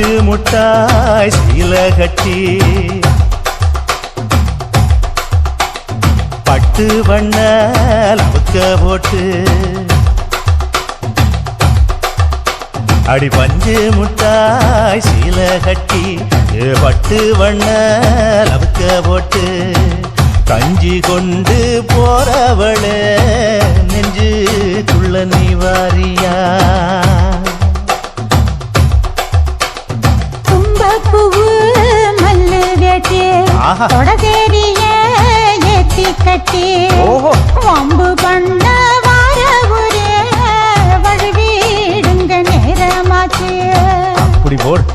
பஞ்சு முட்டாய் சீல கட்டி பட்டு வண்ண லவுக்க போட்டு அடி பஞ்சு முட்டாய் சீல கட்டி பட்டு வண்ண லவுக்க போட்டு கஞ்சி கொண்டு போறவளே நெஞ்சுக்குள்ள நீ வாரியா கும்பப்பூவு மல்லு வேட்டி தொடதேரிய ஏத்தி கட்டி வம்பு பண்ண வார ஒரே வழுவிடுங்க நேரமாச்சு அப்படி போடு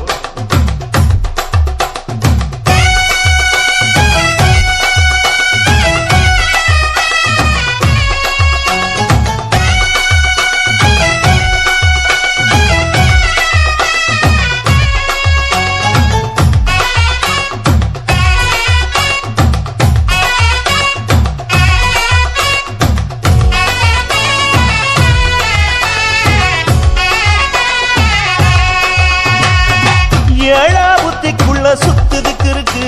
சுத்துதுக்கு இருக்கு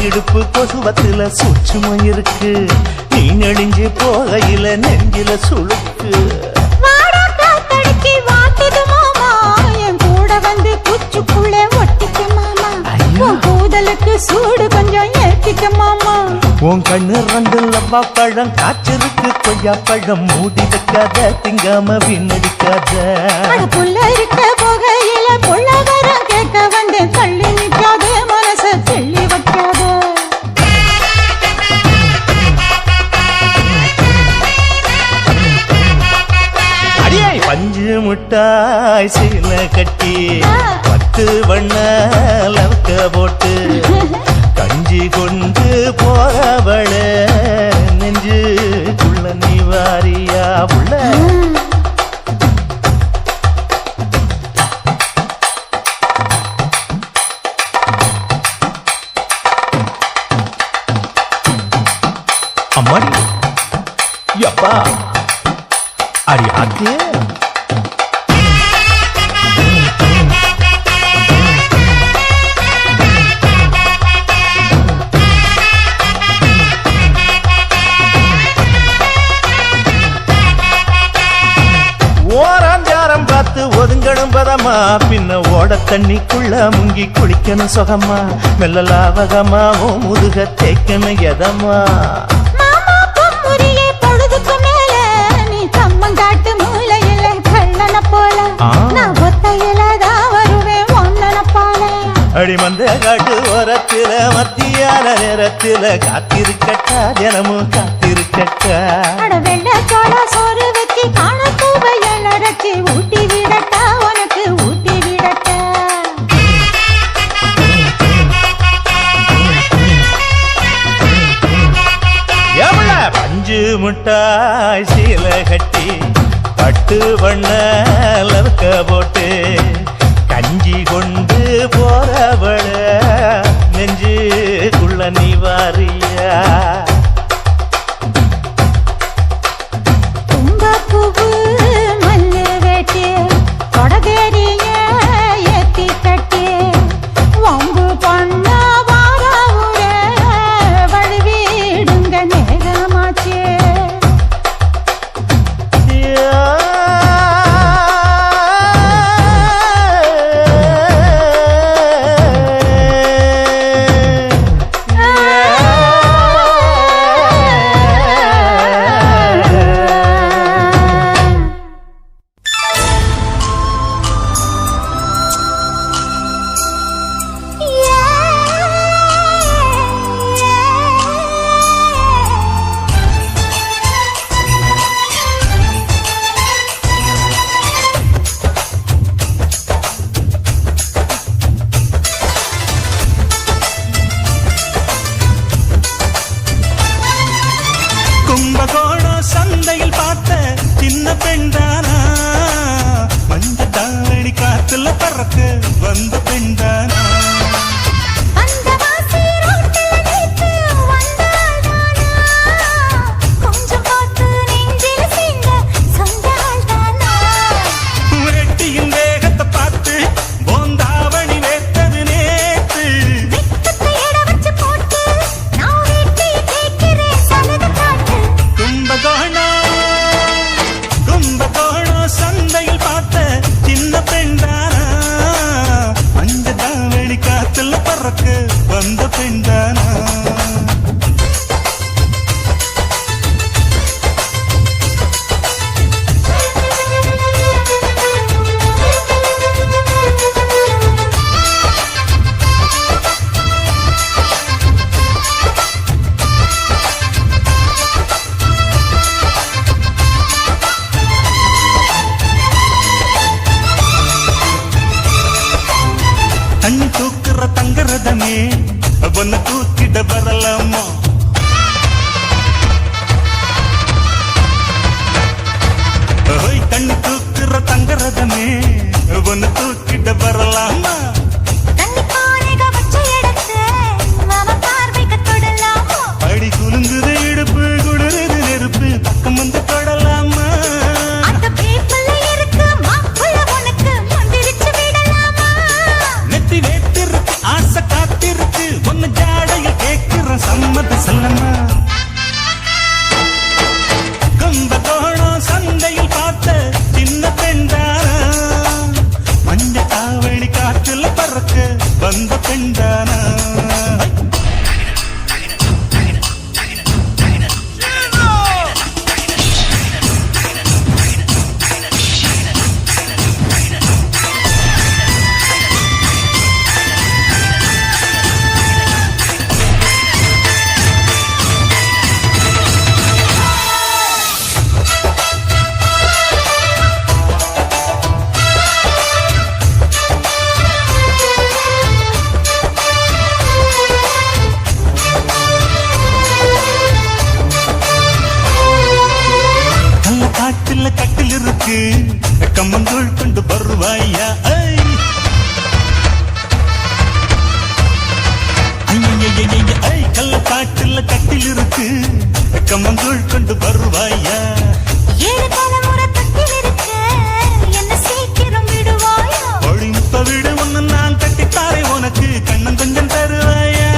இடுப்பு கொசுவத்துல சூட்சுமம் இருக்கு நீ நெளிஞ்சு போகையில நெஞ்சில சுழுக்கு கூட வந்து குச்சுக்குள்ள ஒட்டிக்க மாமா கூதலுக்கு சூடு கொஞ்சம் ஏத்திக்க மாமா உன் கண்ணு ரெண்டு லவ்வா பழம் காய்ச்சிருக்கு கொய்யா பழம் மூடி வைக்காத திங்காம வீணடிக்காத புள்ள இருக்க போகையில புள்ள வர கேட்க வந்து தள்ளி நிற்காத மனச தெள்ளி வைக்காத அடியே பஞ்சு முட்டாய் சீல கட்டி பட்டு வண்ண லவுக்க போட்டு கஞ்சி கொண்டு போறவள நெஞ்சுக்குள்ள நீ வாரியா புள்ள அம்மாடி யப்பா அடி ஆத்தே ஓராஞ்சாரம் பார்த்து ஒதுங்கணும் பதமா பின்ன ஓட தண்ணிக்குள்ள முங்கி குளிக்கணும் சுகமா மெல்ல லாவகமா ஓ முதுக தேய்க்கணும் எதமா அடிமந்த காட்டு ஓரத்தில மத்தியான நேரத்தில காத்திருக்கட்டா தினமும் காத்திருக்கட்டா வெள்ளச்சோள சோறு வச்சு காண பூவையல் அரைச்சி ஊட்டி விடட்டா உனக்கு ஊட்டி விடட்டா எவ்வள பஞ்சு முட்டாய் சீல கட்டி பட்டு வண்ண லவுக்க போட்டு கஞ்சி கொண்டு போறவள நெஞ்சுக்குள்ள நீ வாரியா கும்பப்பூவு மல்லு வேட்டி தொடதேரிய ஏத்தி கட்டி வம்பு பண்ண வார ஊரே வழுவிடுங்க நேரமாச்சு கும்பகோணம் சந்தையில் பார்த்த சின்ன பெண்தானா மஞ்ச தாவணி காத்துல பறக்க வந்த பெண்தானா வெட்டியின் வேகத்தை பார்த்து போந்தாவ பறக்க வந்த பெண்தானா தண்ணி தூக்குற தங்கரதமே ஒன்ன தூக்கிட வரலாமா தண்ணி தூக்குற தங்கரதமே ஒன்ன தூக்கிட வரலாமா அடி குலுங்குது இடுப்பு குளிருது நெருப்பு பக்கம் வந்து தொடலாமா நெத்தி வேத்திருக்கு ஆசை காத்திருக்கு ஒன்னு ஜாடையில் கேட்கிற சம்மத சொல்லமா கம்ப கோணம் சந்தையில் பார்த்த சின்ன பெண்தானா மஞ்ச காவணி காற்றுல பறக்க வந்த பெண்தானா காட்டுல கட்டில் இருக்கு கம்மங்கூழ் கொண்டு வருவாயா கல்ல காட்டுல கட்டில் இருக்கு கம்மங்கூழ் கொண்டு வருவாயா ஒழிமுத்த வீடு ஒன்னு நான் கட்டித்தாரே உனக்கு கண்ணம் கொஞ்சம் தருவாயா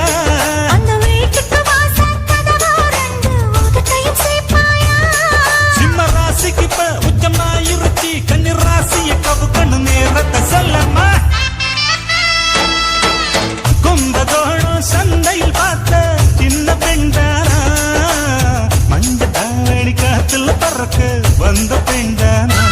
சிம்ம ராசிக்கு இப்ப உச்சமா இருச்சி கண்ணீர் ராசிய கவு கண்ணு நேரத்தை சொல்லமா கும்பகோணம் சந்தையில் பார்த்த சின்ன பெண்தானா மஞ்ச தாவணி காத்துல பறக்க வந்த பெண்தானா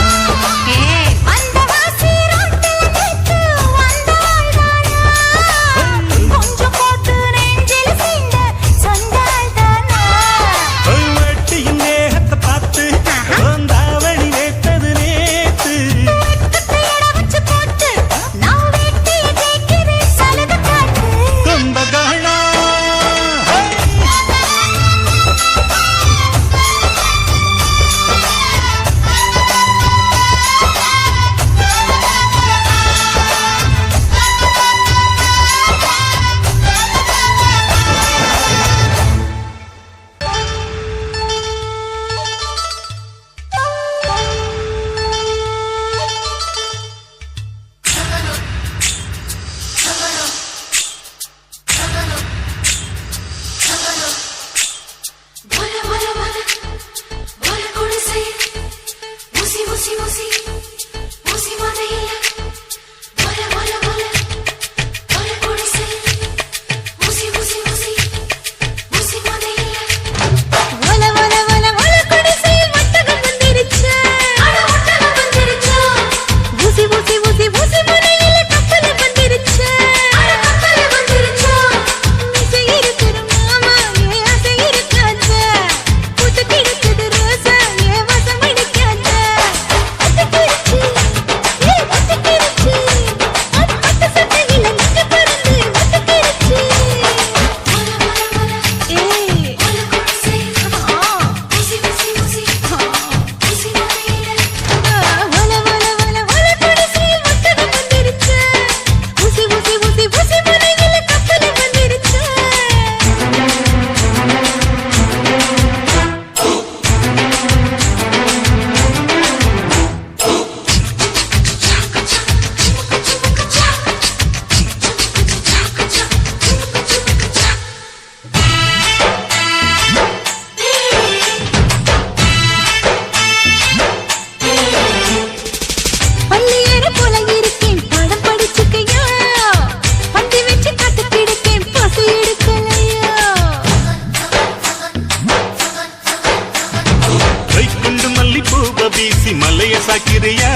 வீசி மலைய சாக்கிறியா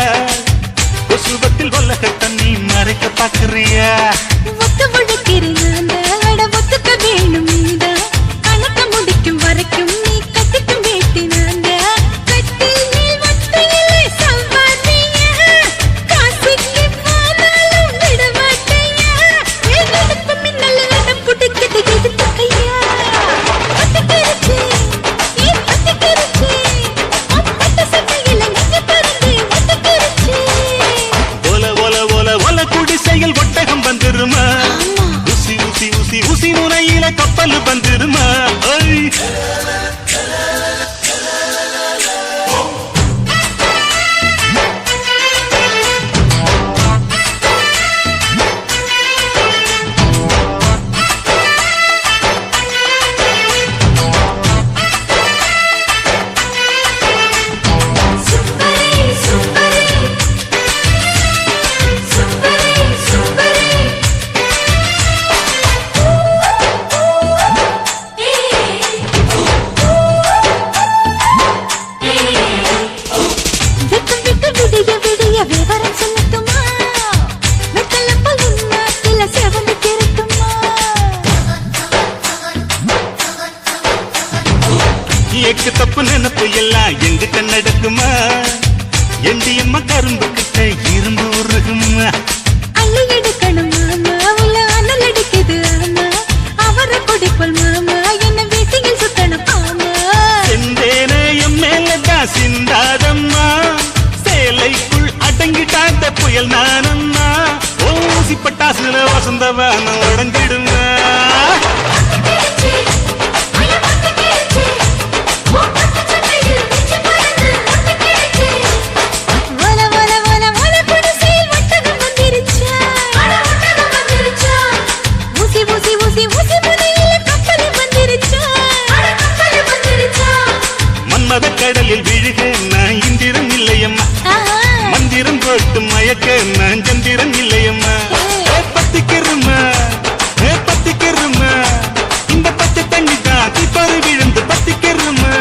கொசுபத்தில் வல்லக தண்ணி மறைக்க பாக்குறியா ஒத்து முழுக்கிறேன் ஒத்துக்க வேணும் நீதான் கணக்க முடிக்கும் வரைக்கும் நீ கட்டிக்கும் வேட்டி நாங்க கட்டில் நீ ஒத்தையிலே சம்பாதிய காசுக்கு போனாலும் விட மாட்டேயா எதுக்கு மின்னல் நடம் புடிக்கிட்டு எதுக்கு கையா பத்திக்கிருச்சு பத்திக்கிருச்சு அப்பட்ட சட்டையில நெஞ்சு பறந்து ஒத்துக்கிருச்சு ஓல ஓல ஓல ஓல குடிசையில் ஒட்டகம் வந்துருமா உசி உசி உசி உசி முனையில கப்பல் வந்துருமா விவரம் சொல்லட்டுமா வெத்தலப்பல் உன்னாட்டில செவந்து கிருக்குமா எக்கு தப்பு நினைப்பு எல்லாம் எங்கிட்ட நடக்குமா எண்டியம்மா கரும்பு கிட்ட இரும்பு உருகுமா அள்ளி எடுக்கணும் மாமா உள்ள அனல் அடிக்குது ஆமா அவரை குடிப்பல் மாமா என்ன வீசியில் சுத்தணும் ஆமா செந்தேனே என் மேலதான் சிந்தாதம்மா சேலைக்குள் அடங்கிட்டாத புயல் நானம்மா ஓசி பட்டாசுல வசந்தவான உடஞ்சிடுமா மன்மத கடலில் விழுக நான் இந்திரன் இல்லையம்மா மந்திரம் போட்டு மயக்க நான் சந்திரன் இல்லையம்மா பத்திக்கிறமா பத்திக்கிறமா இந்த பச்சை தண்ணி தான் திப்பரு விழுந்து பத்திக்கிறமா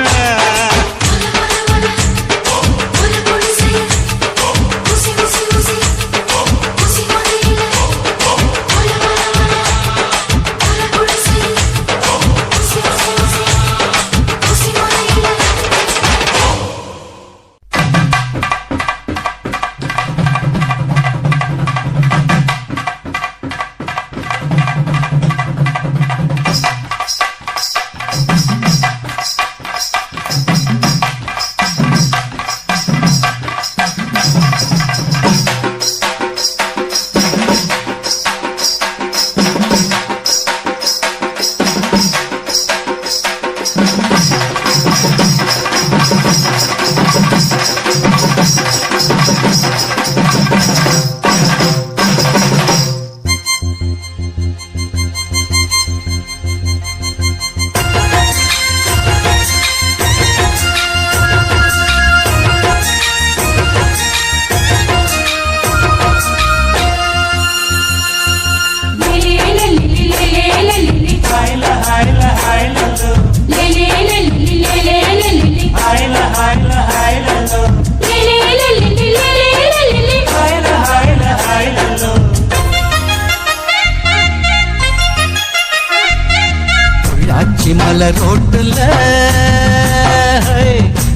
மலை ரோட்டுல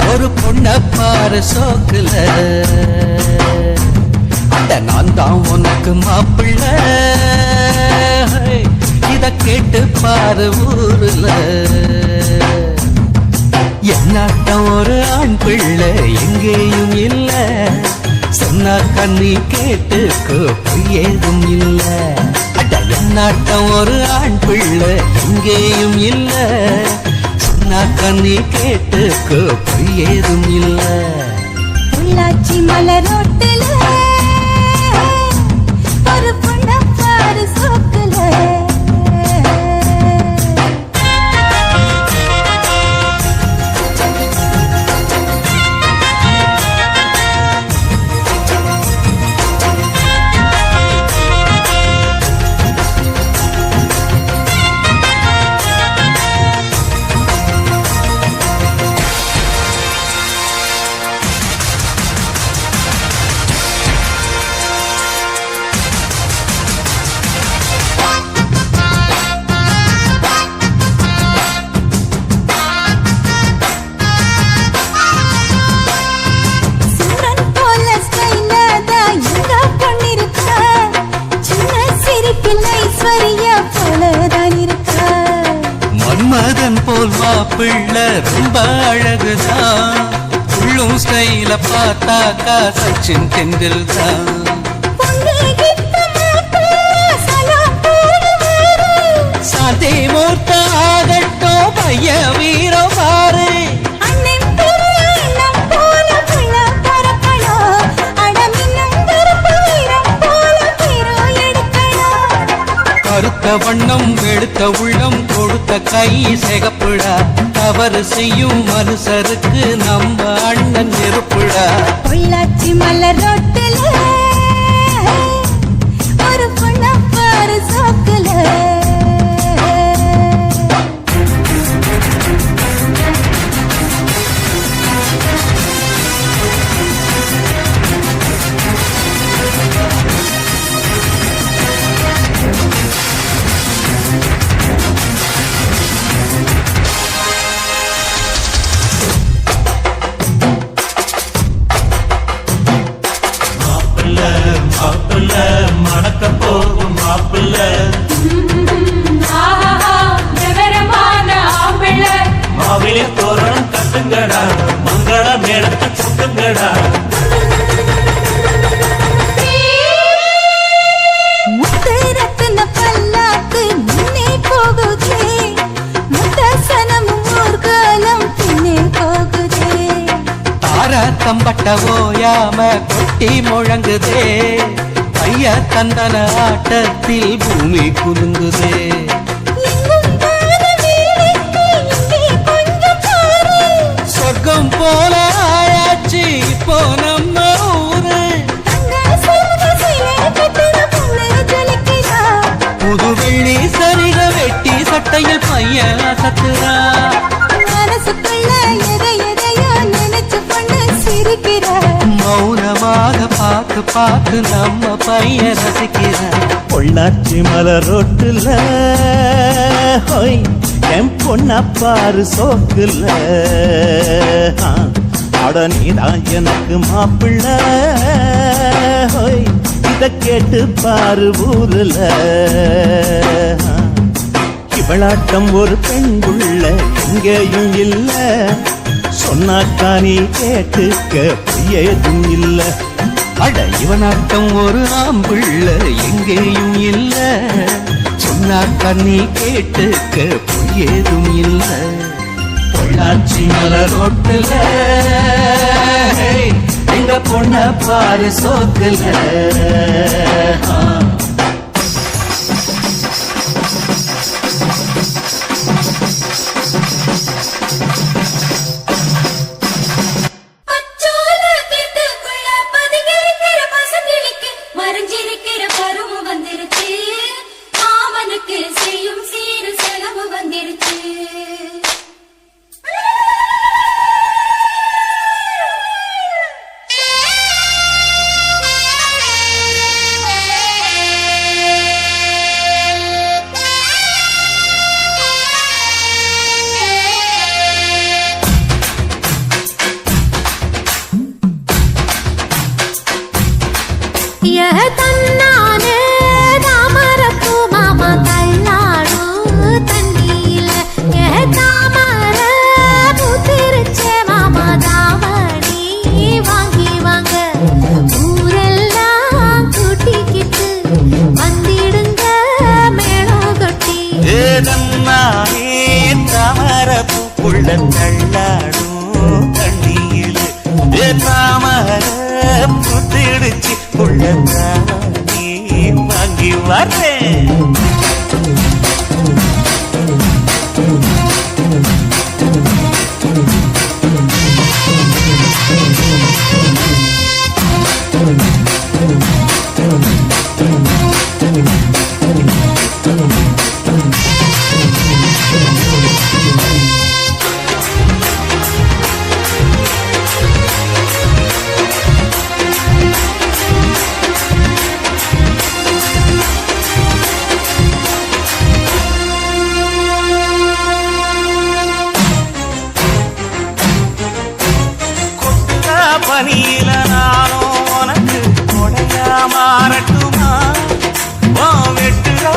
ஒரு பொண்ண பாரு சோக்குல அட நான் தான் உனக்கு மாப்பிள்ள இத கேட்டு பாரு ஊருல என்னாட்டம் ஒரு ஆண் பிள்ளை எங்கேயும் இல்ல சொன்னா கண்ணி கேட்டுக்கோ ஏதும் இல்ல என்னாட்டம் ஒரு ஆண் பிள்ளை எங்கேயும் இல்ல சொன்னா கண்ணி கேட்டுக்கோ ஏதும் இல்ல உள்ளாட்சி மலரோட்டில ஒரு பொண்ண பாரு சோக்குல ஈஸ்வரியா போலதான் இருக்கா. மன்மதன் போல் மாப்பிள்ளை ரொம்ப அழகுதான். உள்ளும் ஸ்டைல பார்த்தாக்கா சச்சின் டெண்டுல்கர். பொண்ணுகிட்ட மாப்பிள்ளை சலாம் போடுவாரு. சாந்தி மூர்த்த ஆகட்டும் பைய வீரோ பாரு. அண்ணன் பெரிய அண்ணன் போல பிள்ளை பிறக்கணும். அடமின்னும் கருப்பு வீரம் போல ஹீரோ எடுக்கணும். கருத்த வண்ணம் வெளுத்த உள்ளம் கொடுத்த கை சிகப்புடா. தவறு செய்யும் மனுஷருக்கு நம்ம அண்ணன் நெருப்புடா. பொள்ளாச்சி மலர் ரோட்டுல ஒரு பொண்ண பாரு சோக்குல. மாப்பிள்ள மணக்க போகும் மாப்பிள்ள மாவிலே தோரணம் கட்டுங்கடா மங்கள மேளத்தை சுட்டுங்கடா. முத்து ரத்தின பல்லாக்கு முன்னே போகுதே. முத்தசனமும் ஊர்காலம் பின்னே போகுதே. தார தம்பட்ட ஓயாம கொட்டி முழங்குதே. பைய தந்தன ஆட்டத்தில் பூமி குலுங்குதே. எங்கும் காண வேலைக்கு இங்கே கொஞ்சம் பாரு. சொர்க்கம் போல ஆயாச்சு இப்போ நம்ம ஊரு. தங்க சிவந்த சிலை கட்டின பொண்ணு ஜொலிக்கிறா. புது வெள்ளி சரிக வெட்டி சட்டையில் பையன் அசத்துறா. மனசுக்குள்ள எதையோ நினைச்சு பொண்ணு சிரிக்கிறா. மௌனமாக பார்த்து பார்த்து நம்ம பையன் ரசிக்கிறா. பொள்ளாச்சி மலர் ரோட்டுல ஹோய் என் பொண்ண பாரு சோக்குல. அட நீதான் எனக்கு மாப்பிள்ள ஹோய் இத கேட்டு பாரு ஊருல. இவளாட்டம் ஒரு பெண்குள்ள எங்கேயும் இல்ல. சொன்னாக்கா நீ கேட்டுக்க பொய்யேதும் இல்ல. அட இவனாட்டம் ஒரு ஆம்பிள்ள எங்கேயும் இல்ல. சொன்னா கண்ணி கேட்டுக்க பொய்யேதும் இல்ல. பொள்ளாச்சி மலர் ரோட்டுல எங்க பொண்ண பாரு சோக்குல. பச்சோல வீட்டுக்குள்ள பதுங்கிருக்கிற பசங்களுக்கு மறைஞ்சிருக்கிற பருவம் வந்துருச்சு. மாமனுக்கு செய்யும் சீரு செலவு வந்துருச்சு. தன்னானே தாமரப்பூ மாமா தள்ளாடும் தண்ணியில. தாமர பூத்திருச்சே மாமா தாவணி வாங்கி வாங்க. ஊரெல்லாம் கூட்டிக்கிட்டு வந்திடுங்க மேளம் கொட்டி. ஏதன்னானே தாமர பூக்குள்ள தள்ளாடும் தண்ணியில். தாமர புத்திடுச்சு உள்ளதானே வாங்கி வர்றேன். பனியில நானும் உனக்கு கொடையா மாறட்டுமா? வெட்டுறா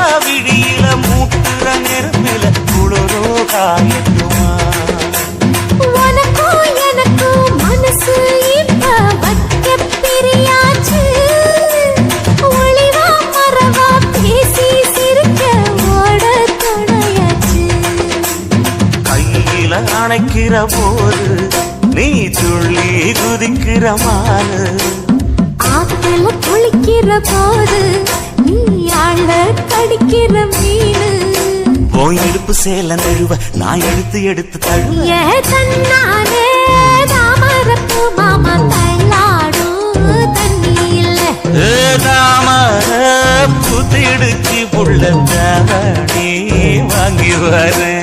சிரிக்கிற போது நீ துள்ளி குதிக்கிற மானு ஆத்துல குளிக்கிற போது நீ ஆள கடிக்கிற மீனு போய் இடுப்பு சேல நழுவ நான் எடுத்து எடுத்து தழுவ ஏ தன்னானே தாமரப்பூ மாமா தள்ளாடும் தண்ணி இல்ல தாமர புத்திடுச்சு புள்ள தாவணி வாங்கி வரேன்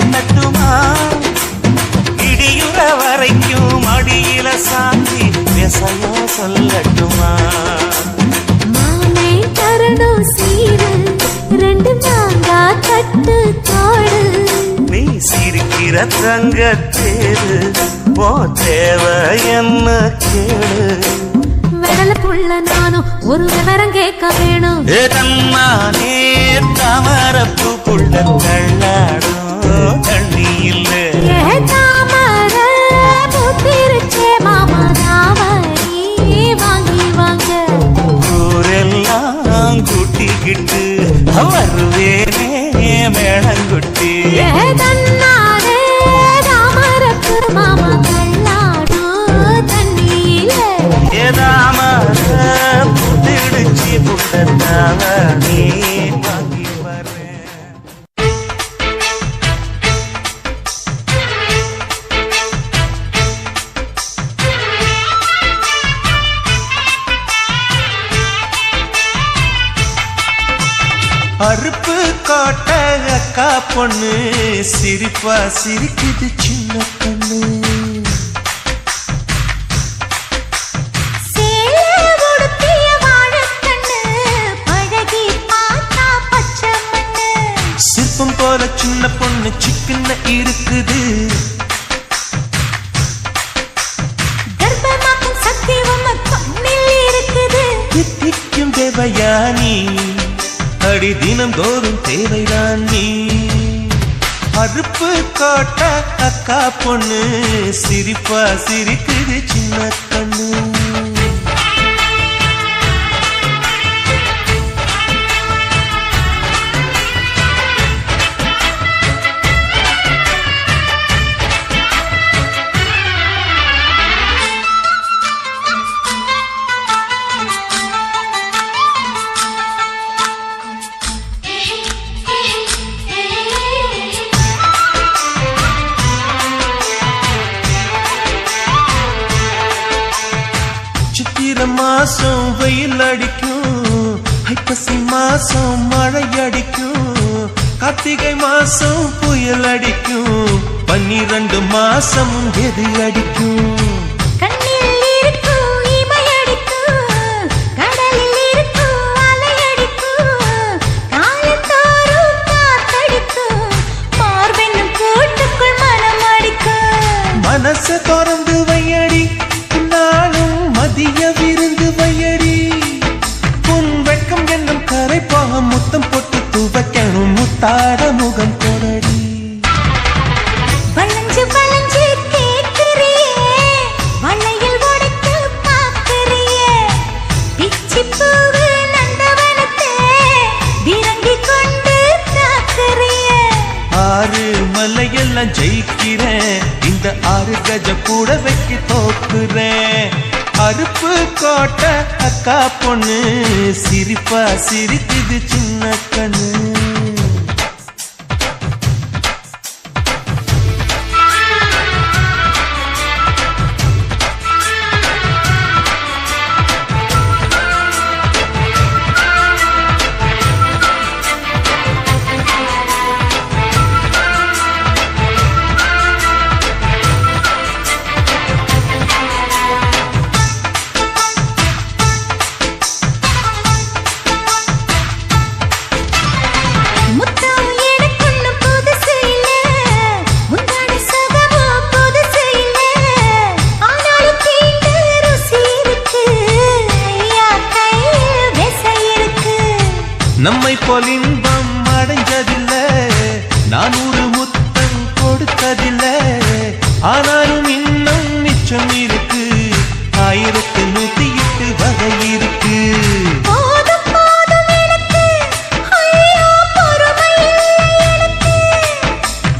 தட்டுமா இடியுற வரைக்கும் அடியில சாந்தி பேசையா சொல்லட்டுமா மாமே தரணும் சீரு ரெண்டு மாங்கா தட்டு தோடு நீ சிரிக்கிற தங்கத்தேரு போ தேவை என்ன கேளு விரல புள்ள நானும் ஒரு விவரம் கேட்க வேணும் தம்மானே தாமரப்பு புள்ள தள்ளாடும் தண்ணி இல்ல தாமர பூத்திருச்சே மாமா தாவணி வாங்கி வாங்க ஊரெல்லாம் கூட்டிக்கிட்டு வருவேனே மேளங்குட்டி தன்னாரே தாமரப்பு மாமா தள்ளாடும் தண்ணியில ஏதாமர புத்திடுச்சி புட்டத்தாவணி வாங்கி வரேன் அறுப்பு கோட்ட அக்கா பொண்ணு சிரிப்பா சிரிக்குது சின்ன பொண்ணு சிற்பம் போல சின்ன பொண்ணு சிக்கன இருக்குது கர்ப்பமாக்கும் சக்தி உங்க கண்ணில் இருக்குது தித்திக்கும் தேவயானி அடி தினம் தோறும் தேவைதான் நீ அறுப்பு கோட்ட அக்கா பொண்ணு சிரிப்பா சிரிக்குது சின்ன கண்ணு மாசம் வெயில் அடிக்கும் ஐப்பசி மாசம் மழை அடிக்கும் கார்த்திகை மாசம் புயல் அடிக்கும் 12 மாசம் எது அடிக்கும் கண்ணில் இருக்கும் இமை அடிக்கும் கடலில் இருக்கும் அலை அடிக்கும் காலத்தோறும் காத்தடிக்கும் மார்பென்னும் கூட்டுக்குள் மனம் அடிக்கும் மனச திறந்து வையடி நாளும் மதிய விருந்து வையடி உன் வெட்கம் என்னும் கரைப்பாக முத்தம் போட்டு துவைக்கணும் முத்தாட முகம் கொடடி வளைஞ்சு வளைஞ்சு கேட்கிறியே வளையல் உடைத்து பார்க்கிறியே பிச்சி பூவு நந்தவனத்தே விரங்கி கொண்டு தாக்குறியே ஆறு மலையெல்லாம் ஜெயிக்கிறேன் இந்த 6 கஜ கூட வைக்க தோக்குறேன் அறுப்பு கோட்டை அக்கா பொண்ணு சிரிப்பா சிரிக்குது சின்ன கண்ணு நம்மை போல் இன்பம் அடைஞ்சதில்லை, நான் ஒரு முத்தம் கொடுத்ததில்லை. ஆனாலும் இன்னும் மிச்சம் இருக்கு, 1108 வகை இருக்கு. போதும் போதும் எனக்கு, ஐயோ பொறுமை எனக்கு.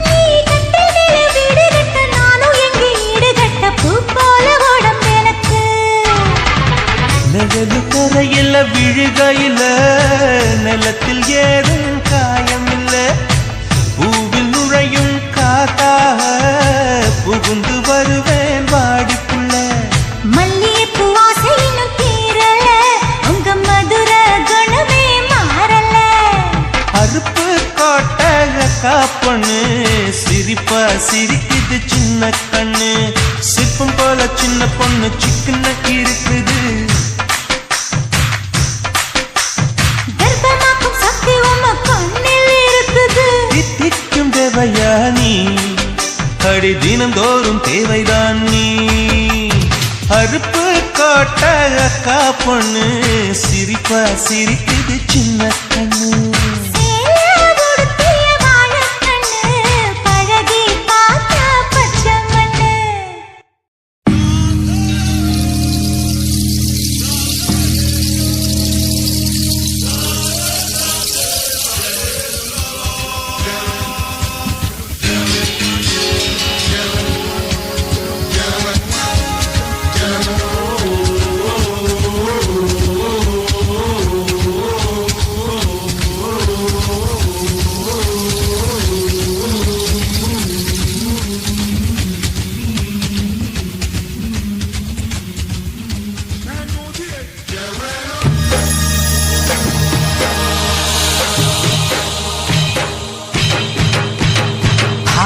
நீ கட்டிலே வீடு கட்ட, நானும் எங்கே ஈடு கட்ட, பூ போல உடம்பு எனக்கு. நிழலு கரையில விழுகையில, நிலத்தில் ஏதும் காயமில்ல. பூவில் நுழையும் காத்தாக புகுந்து வருவேன் வாடிக்குள்ள. மல்லிகைப்பூ ஆசை இன்னும் தீரல, உங்க மதுர குணமே மாறல. அறுப்பு கோட்டை காப்பண்ணு, சிரிப்பா சிரிக்குது சின்ன கண்ணு. சிற்பம் போல சின்ன பொண்ணு சிக்கன இருக்குது. கர்ப்பமாக்கும் சக்தி உம்ம கண்ணில் இருக்குது. தித்திக்கும் தேவையா நீ, அடி தினந்தோறும் தேவைதான் நீ. அறுப்பு கோட்டை காப்பண்ணு, சிரிப்பா சிரிக்குது சின்ன கண்ணு. சேல உடுத்திய வாழைக்கண்ணு, பழகி பார்த்தா பச்சை மண்ணு.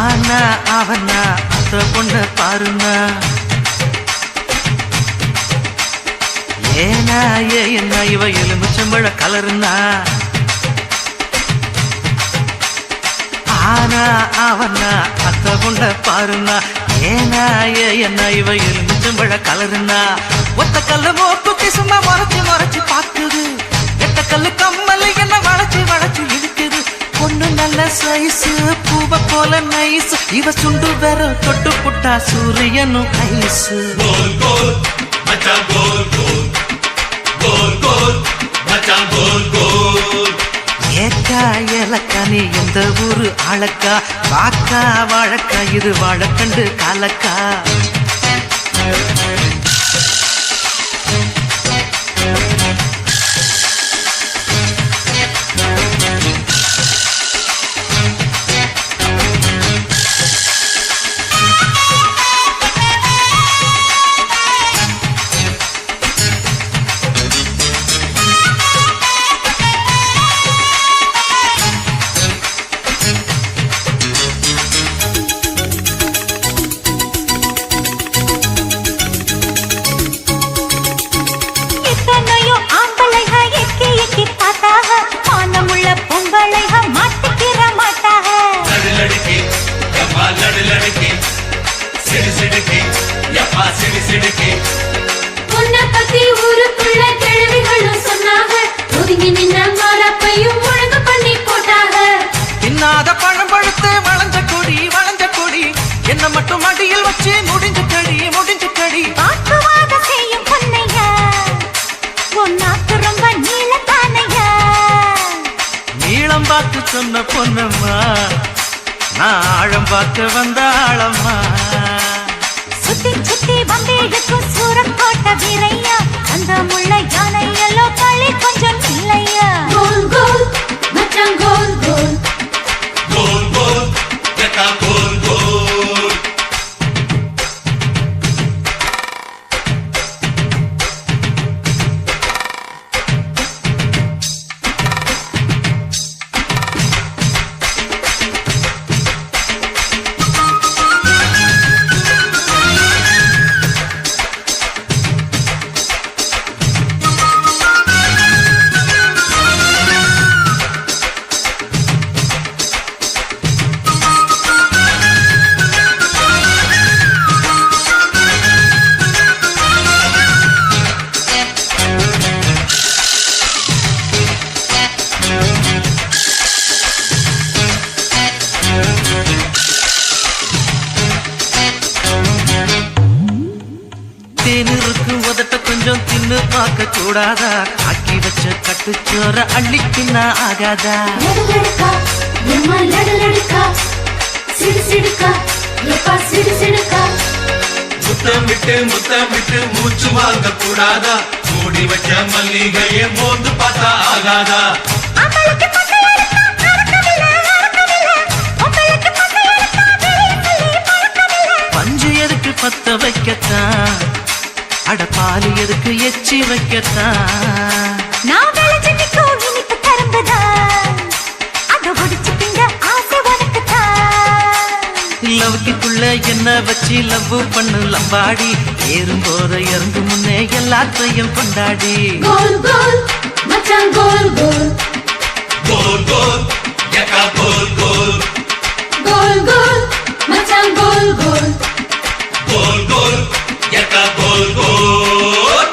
ஆனா அவனா அந்த பொண்ண பாருங்க, ஏனா ஏன்னா இவ எலுமிச்சம்பழ கலருனா. ஆனா அவனா அந்த பொண்ண பாருங்க, ஏனா ஏன்னா இவ எலுமிச்சம்பழ கலருனா. ஒத்த கல்லு மோப்புக்கு சும்மா முறைச்சு முறைச்சு பாக்குது, எட்ட கல்லு கம்மல் என்ன வளைச்சு வளைச்சு இழுக்குது. பொண்ணு நல்ல சைஸு, பூவ போல நைஸ், இவ சுண்டு வேற தொட்டு புட்டா சூரியனும் ஐசு. கோல் கோல் மச்சான் கோல் கோல் கோல் கோல் மச்சான் கோல் கோல். ஏக்கா ஏலக்கா நீ எந்த ஊரு ஆளக்கா, வாக்கா வாழக்கா இது வாழக்கண்டு காலக்கா. எத்தனையோ ஆம்பளைக எக்கி எக்கி பார்த்தாக, மானமுள்ள பொம்பளைக மாட்டிக்கிற மாட்டாக. லடுலடுக்கி யப்பா லடுலடுக்கி, சிடு சிடுக்கி யப்பா சிடு சிடுக்கி. உன்னை பத்தி ஊருக்குள்ள கிழவிகளும் சொன்னாங்க, ஒதுங்கி நின்ன மாறப்பையும் ஒழுங்கு பண்ணி போட்டாங்க. பின்னாத பழம் பழுத்து வளைஞ்ச கொடி, என்ன மட்டும் அடியில் வச்சு முடிஞ்சு கடி. வாக்குவாத செய்யும் பொன்னையா, உன் நாக்கு ரொம்ப நீளத்தானையா. நீளம் பார்த்து சொன்ன பொன்னம்மா, நான் ஆழம் பார்த்து வந்த ஆழம்மா. சுத்தி சுத்தி வந்தேழுக்கும் சூரக்கோட்டை வீரையா, அந்த முள்ள யானை எல்லோ களி கொஞ்சம் இல்லையா. கோல் கோல் மச்சான் கோல் கோல். கோல் கோல் யக்கா கோல் கோல். கூடாதா ஆக்கி வச்ச கட்டுச்சோற அள்ளிக்கின்னா ஆகாதா லடுலடுக்கா எம்மா லடுலடுக்கா சிடு சிடுக்கா எப்பா சிடு சிடுக்கா முத்தம் விட்டு மூச்சு வாங்க கூடாதா மூடி வச்ச மல்லிகையை மோந்து பார்த்தா ஆகாதா அம்பலக்கு பக்கையெடுத்தா அறக்கவில்லை அறக்கவில்லை உங்களுக்கு பக்கையெடுத்தா வெளியே சொல்லி பழக்கவில்லை பஞ்சு எதுக்கு பத்த வைக்கத்தான் அட பாலு எதுக்கு எச்சி வைக்கத்தான் நான் விளைஞ்சு நிற்கும் இனிப்பு கரும்புதான் அதை ஒடிச்சுட்டிங்க ஆசை உனக்குத்தான் லவ்க்குள்ள என்ன வச்சு லவ் பண்ணு லம்பாடி ஏறும் போற இறங்கு முன்னே எல்லாத்தையும் கொண்டாடி கோல் கோல் மச்சான் கோல் கோல் கோல் கோல் யக்கா கோல் கோல் கோல் கோல் மச்சான் கோல் கோல் கோல் கோல் யக்கா கோல் கோல்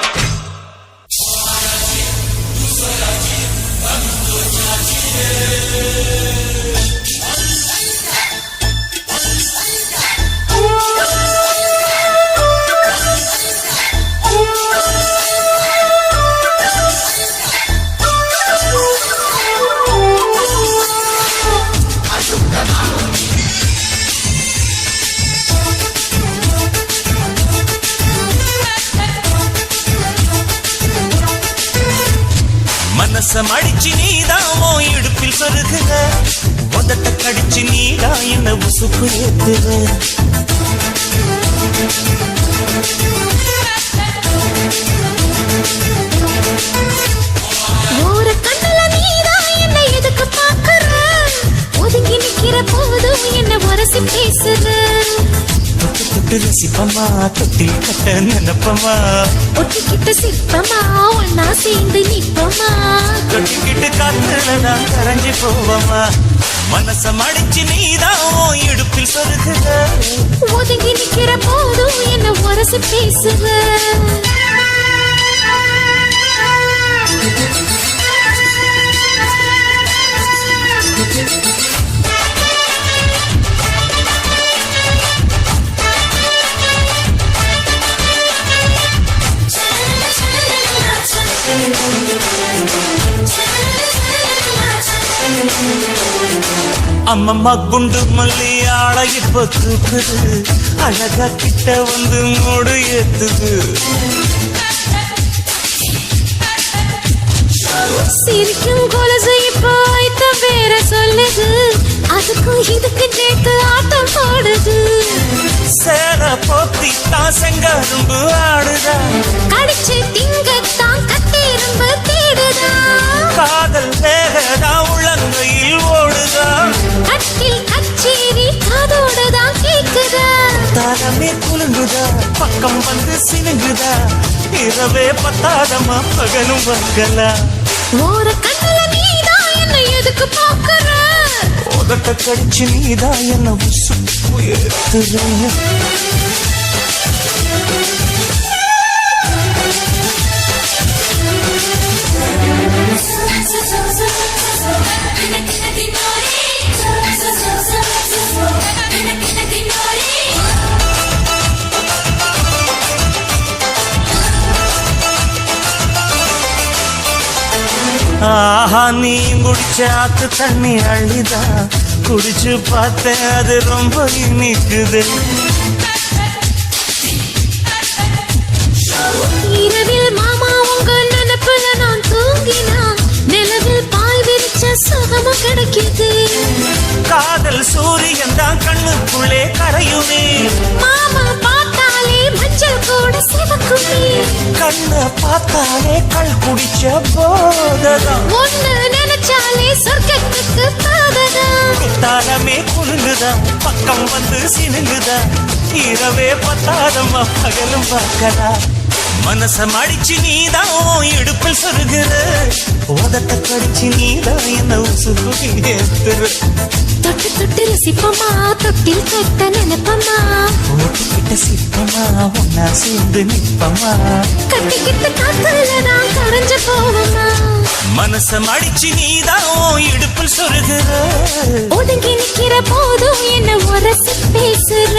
மனசம் அடிச்சு நீதாமோ இடுப்பில் சொருகுற உதட்ட கடிச்சு நீடா என்ன உசுப்பு ஏத்துற ஒரு கண்ணுல நீதான் என்ன எதுக்கு பாக்குற ஒதுங்கி நிக்கிற போதும் என்ன உரசி பேசுற தொட்டு தொட்டு ரசிப்பமா தொட்டில் கட்ட நினைப்பமா ஒட்டிக்கிட்ட சிற்பமா ஒன்னா சேர்ந்து நிப்பமா தொட்டிக்கிட்டு காத்துலதான் கரைஞ்சு போவமா மனசம் அடிச்சு நீதாமோ இடுப்பில் சொருகுற ஒதுங்கி நிக்கிற போதும் என்ன உரசி பேசுற அம்மம்மா குண்டு மல்லி ஆள இப்ப தூக்குது அழகா கிட்ட வந்து மூடு ஏத்துது சிரிக்கும் கொலசு இப்போ ஐத்த பேர சொல்லுது அதுக்கும் இதுக்கு நேத்து ஆட்டம் போடுது சேர போத்தி தான் செங்கரும்பு ஆடுதா கடிச்சு திங்கத்தான் கத்திரும்பு தேடுதா காதல் வேகதா உள்ளங்கையில் ஓடுதா கட்டில் கச்சேரி காதோடுதான் கேக்குதா தாரமே குலுங்குதா பக்கம் வந்து சினுங்குதா இரவே பத்தாதமா பகலும் வங்கலா ஒரு கண்ணுல நீதான் என்ன எதுக்கு பாக்குற உதட்ட கடிச்சு நீதா என்ன உசுப்பு ஏத்துற ஆஹா நீ குடிச்ச ஆத்து தண்ணி அள்ளிதா குடிச்சு பார்த்தேன் அது ரொம்ப இனிக்குது இரவில் மாமா உங்க நினைப்புல நான் தூங்கினா நிலவில் பாய் விரிச்ச சுகமும் கிடைக்குது காதல் சூரியன் தான் கண்ணுக்குள்ளே கரையுமே மாமா பார்த்தாலே மஞ்சள் கூட சிவக்குமே கண்ண பார்த்தாலே கள் குடிச்ச போததான் ஒண்ணு நினைச்சாலே சொர்க்கத்துக்கு பாததான் தாரமே குலுங்குதா பக்கம் வந்து சினுங்குதா இரவே பத்தாதம்மா பகலும் பார்க்கலா மனசம் அடிச்சு நீதான் இடுப்பில் சொருகிற உதட்ட கடிச்சு நீதான் என்ன உசுப்பு ஏத்துற தொட்டு தொட்டு ரசிப்பமா தொட்டில் கட்ட நினைப்பமா ஓட்டுக்கிட்ட சிற்பமா ஒன்னா சேர்ந்து நிற்பமா கட்டிக்கிட்ட காத்துல நான் கரைஞ்சு போவமா மனசம் அடிச்சு நீதான் இடுப்பில் சொருகிற ஒதுங்கி நிக்கிற போதும் என்ன உரசி பேசுற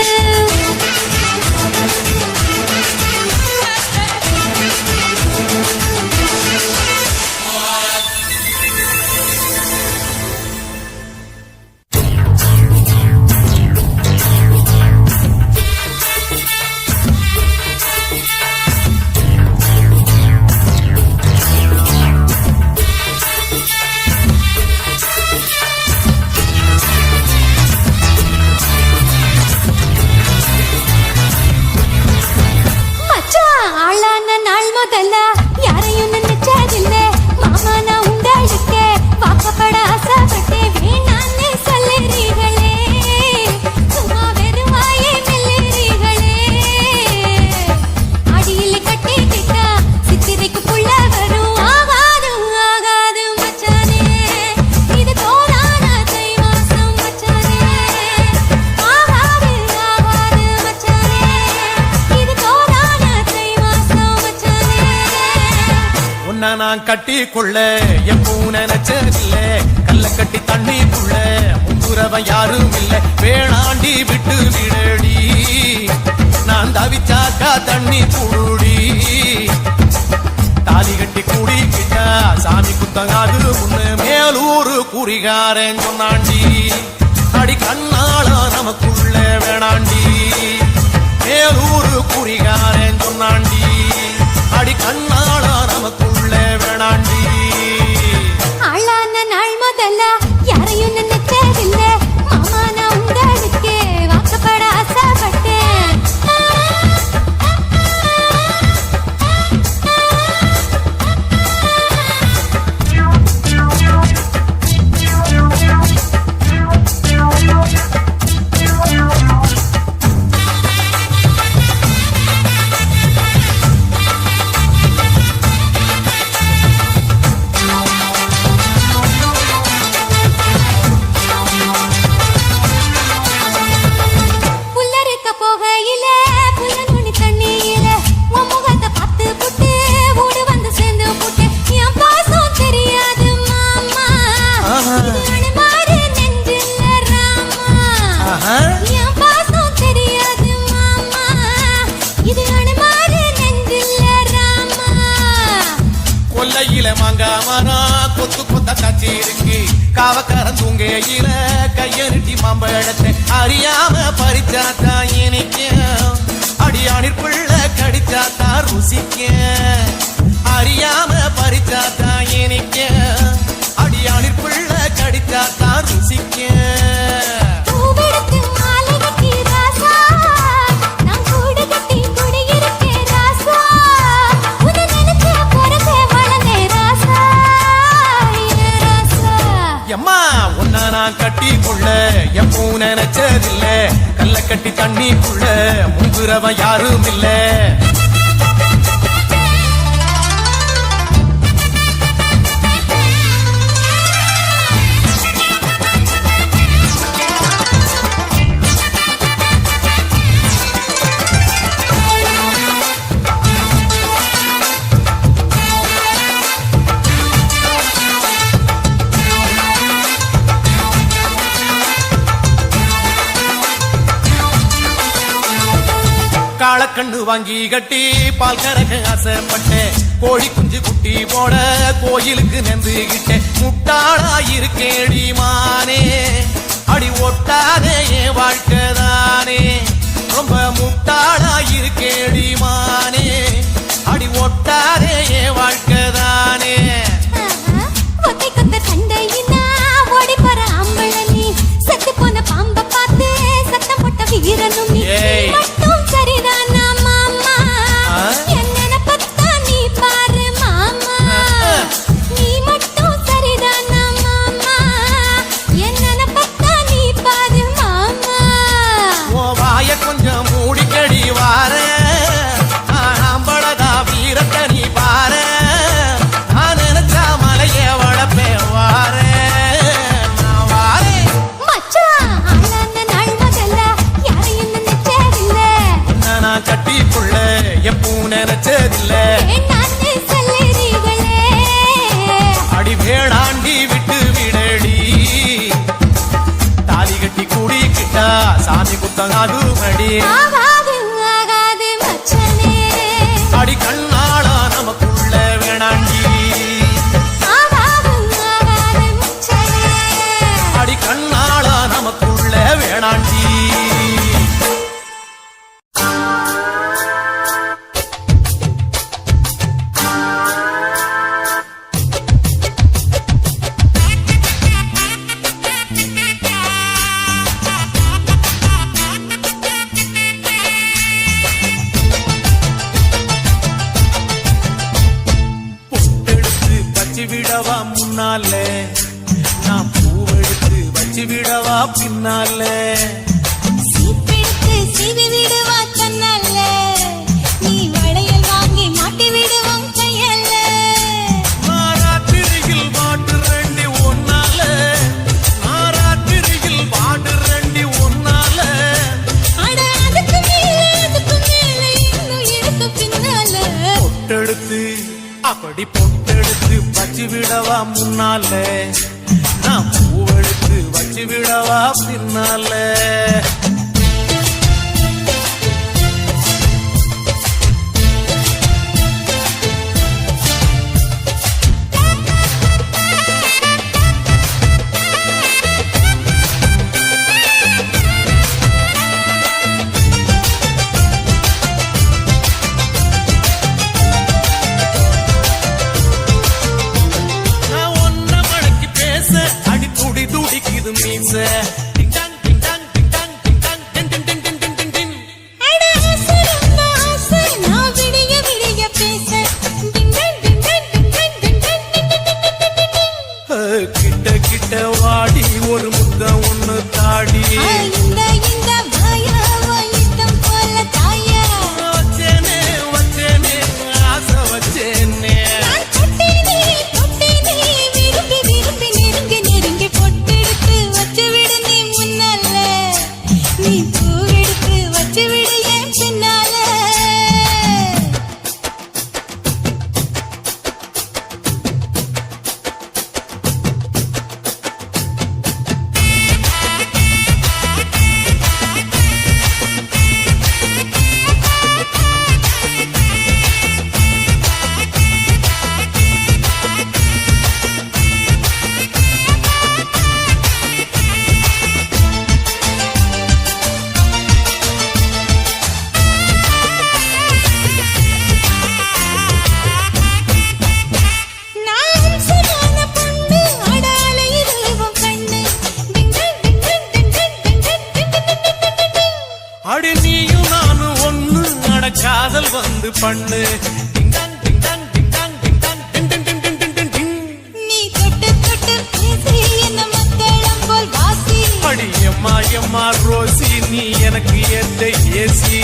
நான் கட்டி கொள்ள எப்பவும் நினைச்சதில்ல கல்ல கட்டி தண்ணிக்குள்ள முன்புறவன் யாரும் இல்ல வேணாண்டி விட்டு விடடி நான் தவிச்சாக்கா தண்ணி புழுடி தாலி கட்டி கூடிக்கிட்டா சாமி குத்தங்காது முன்னு மேலூரு குறிகாரன் சொன்னாண்டி அடி கண்ணாளா நமக்குள்ள வேணாண்டி மேலூரு குறிகாரன் சொன்னாண்டி அடி கண்ணாளா நமக்குள்ள வேணாண்டி ஆளான நாள் முதல்ல யாரையும் நினைச்சதில்ல மாமா நான் உங்களுக்கு வாக்கப்பட ஆசைப்பட்டேன் புல்லறுக்க போகையில புல்லங்குனி தண்ணியில உன் முகத்தை பார்த்து புட்டு ஓடு வந்து சேர்ந்து புட்டு என் பாசம் தெரியாது மாமா இது அனுமாரு நெஞ்சில்ல ராமா என் பாசம் தெரியாது மாமா இது அனுமாரு நெஞ்சில்ல ராமா கொல்லையில மாங்கா மரம் கொத்து கொத்த காட்சி இருக்கு காவக்காரன் தூங்கையில கையெழுட்டி மாம்பழத்தை அறியாம பறிச்சாத்தா இனிக்க அடியானிற் பிள்ள கடிச்சாத்தா ருசிக்க அறியாம பறிச்சாத்தா இனிக்க அடியானிற் பிள்ள கடிச்சாத்தா ருசிக்க பூவெடுத்து மாலை கட்டி ராசா நான் கூடு கட்டி குடியிருக்கேன் ராசா உன்னை நினைச்ச பிறந்தே வளர்ந்தே ராசா ஏ ராசா எம்மா உன்ன நான் கட்டி கொள்ள எப்பவும் நினைச்சதில்ல கல்ல கட்டி தண்ணிக்குள்ள முங்குறவன் யாரும் இல்ல காளக்கண்ணு வாங்கி கட்டி பால் கறக்க ஆசைப்பட்டேன் கோழி குஞ்சு குட்டி போட கோயிலுக்கு நெந்துகிட்டேன் முட்டாளா இருக்கேடி மானே அடி ஒட்டாதே என் வாழ்க்கைதானே ரொம்ப முட்டாளா இருக்கேடி மானே அடி ஒட்டாதே என் வாழ்க்கைதானே ஒத்தை கொத்த சண்டையினா ஓடி போற ஆம்பள நீ செத்து போன பாம்ப பார்த்து சத்தம் போட்ட வீரனும் நீ ஏய். மட்டும் சரிதானா மாமா என்ன பத்தா நீ பாரு மாமா நீ மட்டும் சரிதானா மாமா என்ன பத்தா நீ பாரு மாமா ஓ வாய கொஞ்சம் மூடிக்கடி வார ஆம்பளதா வீரத்தை நீ பாரு நான் நினைச்சா மலைய வளப்பேன் வார நான் வாரேன் மச்சான் ஆளான நாள் முதல்ல யாரையும் நினைச்சதில்ல உன்னை நான் கட்டி கொள்ள எப்பவும் நினைச்சதில்ல நானே சொல்லுறீங்களே அடி வேணாண்டி விட்டு விடடி தாலி கட்டி கூடிக்கிட்டா சாமி குத்தங்காது மடி ஆகாது ஆகாது மச்சனே அடி கண்ணாளா நமக்குள்ள வேணாண்டி ஆகாது ஆகாது மச்சனே அடி கண்ணாளா நமக்குள்ள வேணாண்டி பொட்டெடுத்து வச்சு விடவா முன்னால நான் பூவெடுத்து வச்சு விடவா பின்னால சீப்பெடுத்து சீவி விடுவா கண்ணல்ல நீ வளையல் வாங்கி மாட்டி விடுவோம் கையல்ல நாராத்திரியில் பாட்டு ரெண்டி ஒன்னால நாராத்திரியில் பாட்டு ரெண்டி ஒன்னால அட அதுக்கு மேல இன்னும் எடுத்து பின்னால பொட்டெடுத்து அப்படி பொட்டெடுத்து முன்னால நான் பூவெடுத்து வச்சு விடவா பின்னால கிட்ட கிட்ட வாடி ஒரு முத்த ஒண்ணு தாடி வச்சேனே வச்சேனே ஆசை வச்சேனே அடி நீயும் நானும் ஒண்ணு அட காதல் வந்து பண்ணு அடி எம்மா எம்மா ரோசி நீ எனக்கு ஏத்த ஏசி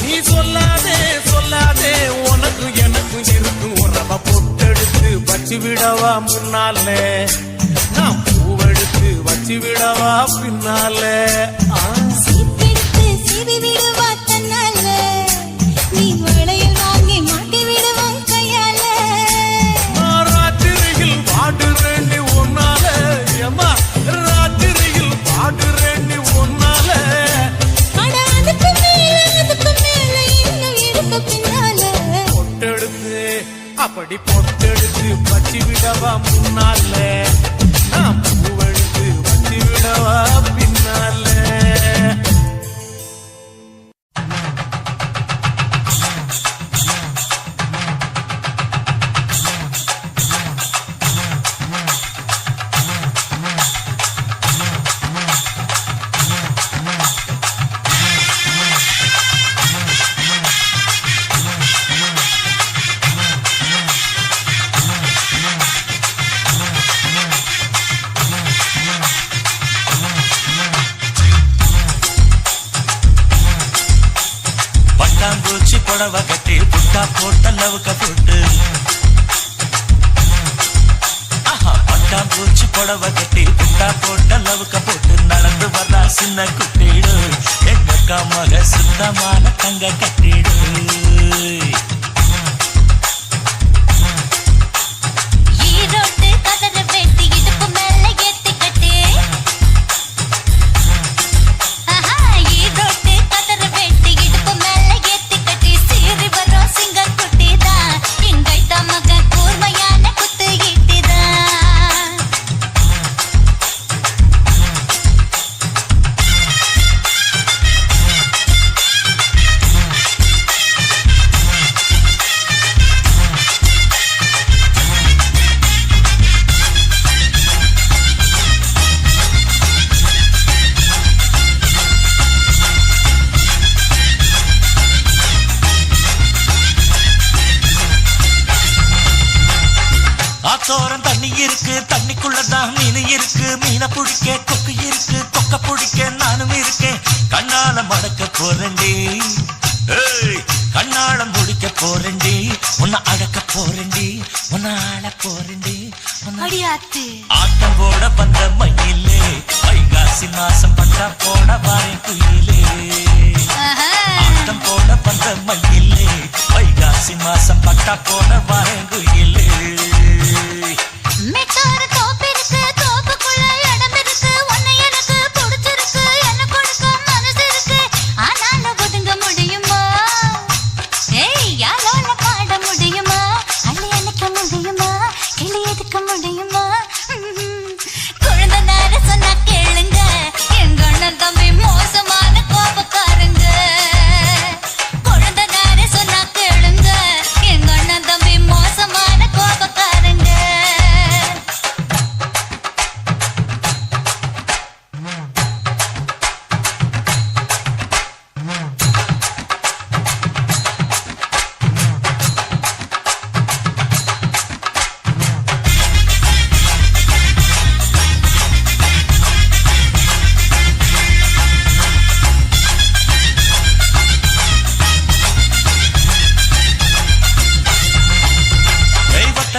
நீ சொல்லாதே சொல்லாதே உனக்கு எனக்கு இருக்கும் உறவ பொட்டெடுத்து வச்சு விடவா முன்னாலே நான் பூவெடுத்து வச்சு விடவா பின்னாலே ராத்திரியில் பாடுறேண்டி ஒன்னால ஏமா ராத்திரியில் பாடுறேண்டி ஒன்னால பொட்டெடுத்து அப்படி பொட்டெடுத்து வச்சு விடவா முன்னாலே நான் பூவெடுத்து வச்சு விடவா பின்னாலே பட்டாம்பூச்சி புடவ கட்டி புட்டா போட்ட லவுக்க போட்டு பட்டாம்பூச்சி புடவ கட்டி புட்டா போட்ட லவுக்க போட்டு நடந்து வர்றா சின்ன குட்டிடு எங்க மக சுத்தமான தங்க கட்டிடு ஆத்தோரம் தண்ணி இருக்கு தண்ணிக்குள்ளதான் மீன் இருக்கு மீனை பிடிக்க கொக்கு இருக்கு கொக்க பிடிக்க நானும் இருக்கேன் கண்ணால மடக்க போறேன்டி கண்ணால முடிக்க போறேன்டி உன்னை அடக்க போறேன்டி உன்னை ஆள போறேன்டி ஆட்டம் போட வந்த மயிலே வைகாசி மாசம் பட்டா போட வாரேன் குயிலே ஆட்டம் போட வந்த மயிலே வைகாசி மாசம் பட்டா போட வரங்குயிலே மெட்டாரு தோப்பு இருக்கு தோப்புக்குள்ள இடம் இருக்கு உன்னை எனக்கு பிடிச்சிருக்கு என்ன கொடுக்க மனசு இருக்கு ஆனாலும் ஒதுங்க முடியுமா ஏய் யாரோல பாட முடியுமா அள்ளி அணைக்க முடியுமா கிளி எதுக்க முடியுமா குழந்தை நேர சொன்னா கேளுங்க எங்க அண்ணன் தம்பி மோசமான கோபக்காரங்க குழந்தை நேர சொன்னா கேளுங்க எங்க அண்ணன் தம்பி மோசமான கோபக்காரங்க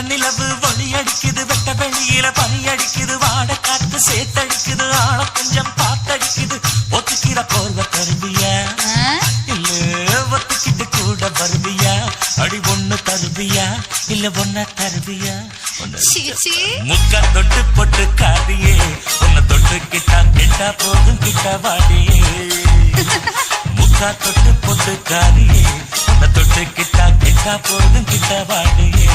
நிலவு ஒளி அடிக்குது வெட்ட வெளியில பனி அடிக்குது வாட காத்து சேத்தடிக்குது ஆள கொஞ்சம் பாத்தடிக்குது ஒத்துக்கிற போர்வ தருவியா இல்ல ஒத்துக்கிட்டு கூட வருவியா அடி ஒண்ணு தருவியா இல்ல ஒன்ன தருவியா முக்க தொட்டு பொட்டு காதியே உன்னை தொட்டு கிட்டா கெட்டா போதும் கிட்ட வாடியே முக்கா தொட்டு பொட்டு காதியே உன்னை தொட்டு கிட்டா கெட்டா போதும் கிட்ட வாடியே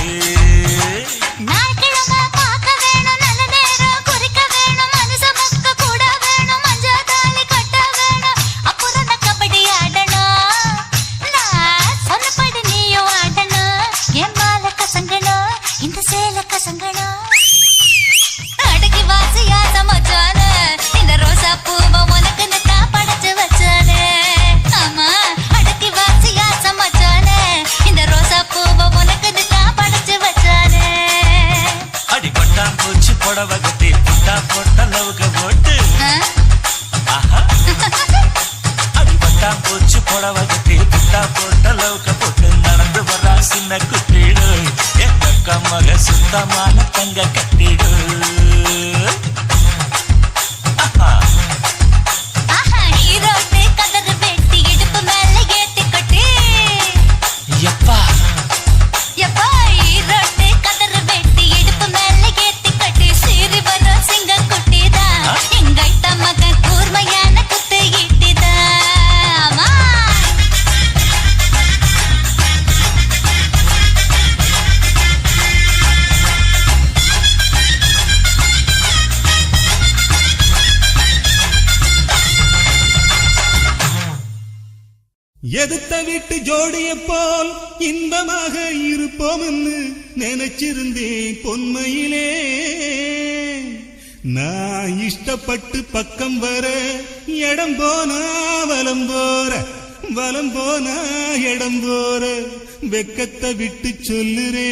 நாய்க்கிழமை பார்க்க வேணும் நல்ல நேரம் குறிக்க வேணும் மனச முக்க கூட வேணும் மஞ்சா தாலி கட்ட வேணும் அப்புறம் நான் கபடி ஆடணும் நான் சொன்னபடி நீயும் ஆடணும் என் மாலை கசங்கணும் இந்த சேலை கசங்கணும் அடக்கி வாசியா சமைச்சான இந்த ரோசா பூவை உனக்கு நான் படைச்சு வச்சானே ஆமா அடக்கி வாசியா சமைச்சான இந்த ரோசா பூவை உனக்கு நான் படைச்சு வச்சானே அடி பட்டாம் பூச்சி புடவ கட்டி புட்டா போட்ட லவுக போட்டு அடி பட்டாம் பூச்சி புடவ கட்டி புட்டா போட்ட லவுக போட்டு நடந்து வரா சின்ன குட்டிடு எங்க மக சுத்தமான தங்க கட்டிடு ஈரோட்டு கதறு வெட்டி இடுப்பு மேல ஏத்தி கட்டி எப்பா எப்பா ஈரோட்டு கதறு வெட்டி இடுப்பு மேல ஏத்தி கட்டி சீறி வரும் சிங்க குட்டிதான் எங்க ஐட்ட மகன் கூர்மையான குத்து ஈட்டிதான் எதுத்த வீட்டு ஜோடிய போல் இன்பமாக இருப்போம் என்று நினைச்சிருந்தேன் பொன்மையிலே நான் இஷ்டப்பட்டு பக்கம் வர இடம் போனா வலம் போற வலம் போனா இடம் போற வெக்கத்தை விட்டு சொல்லுறே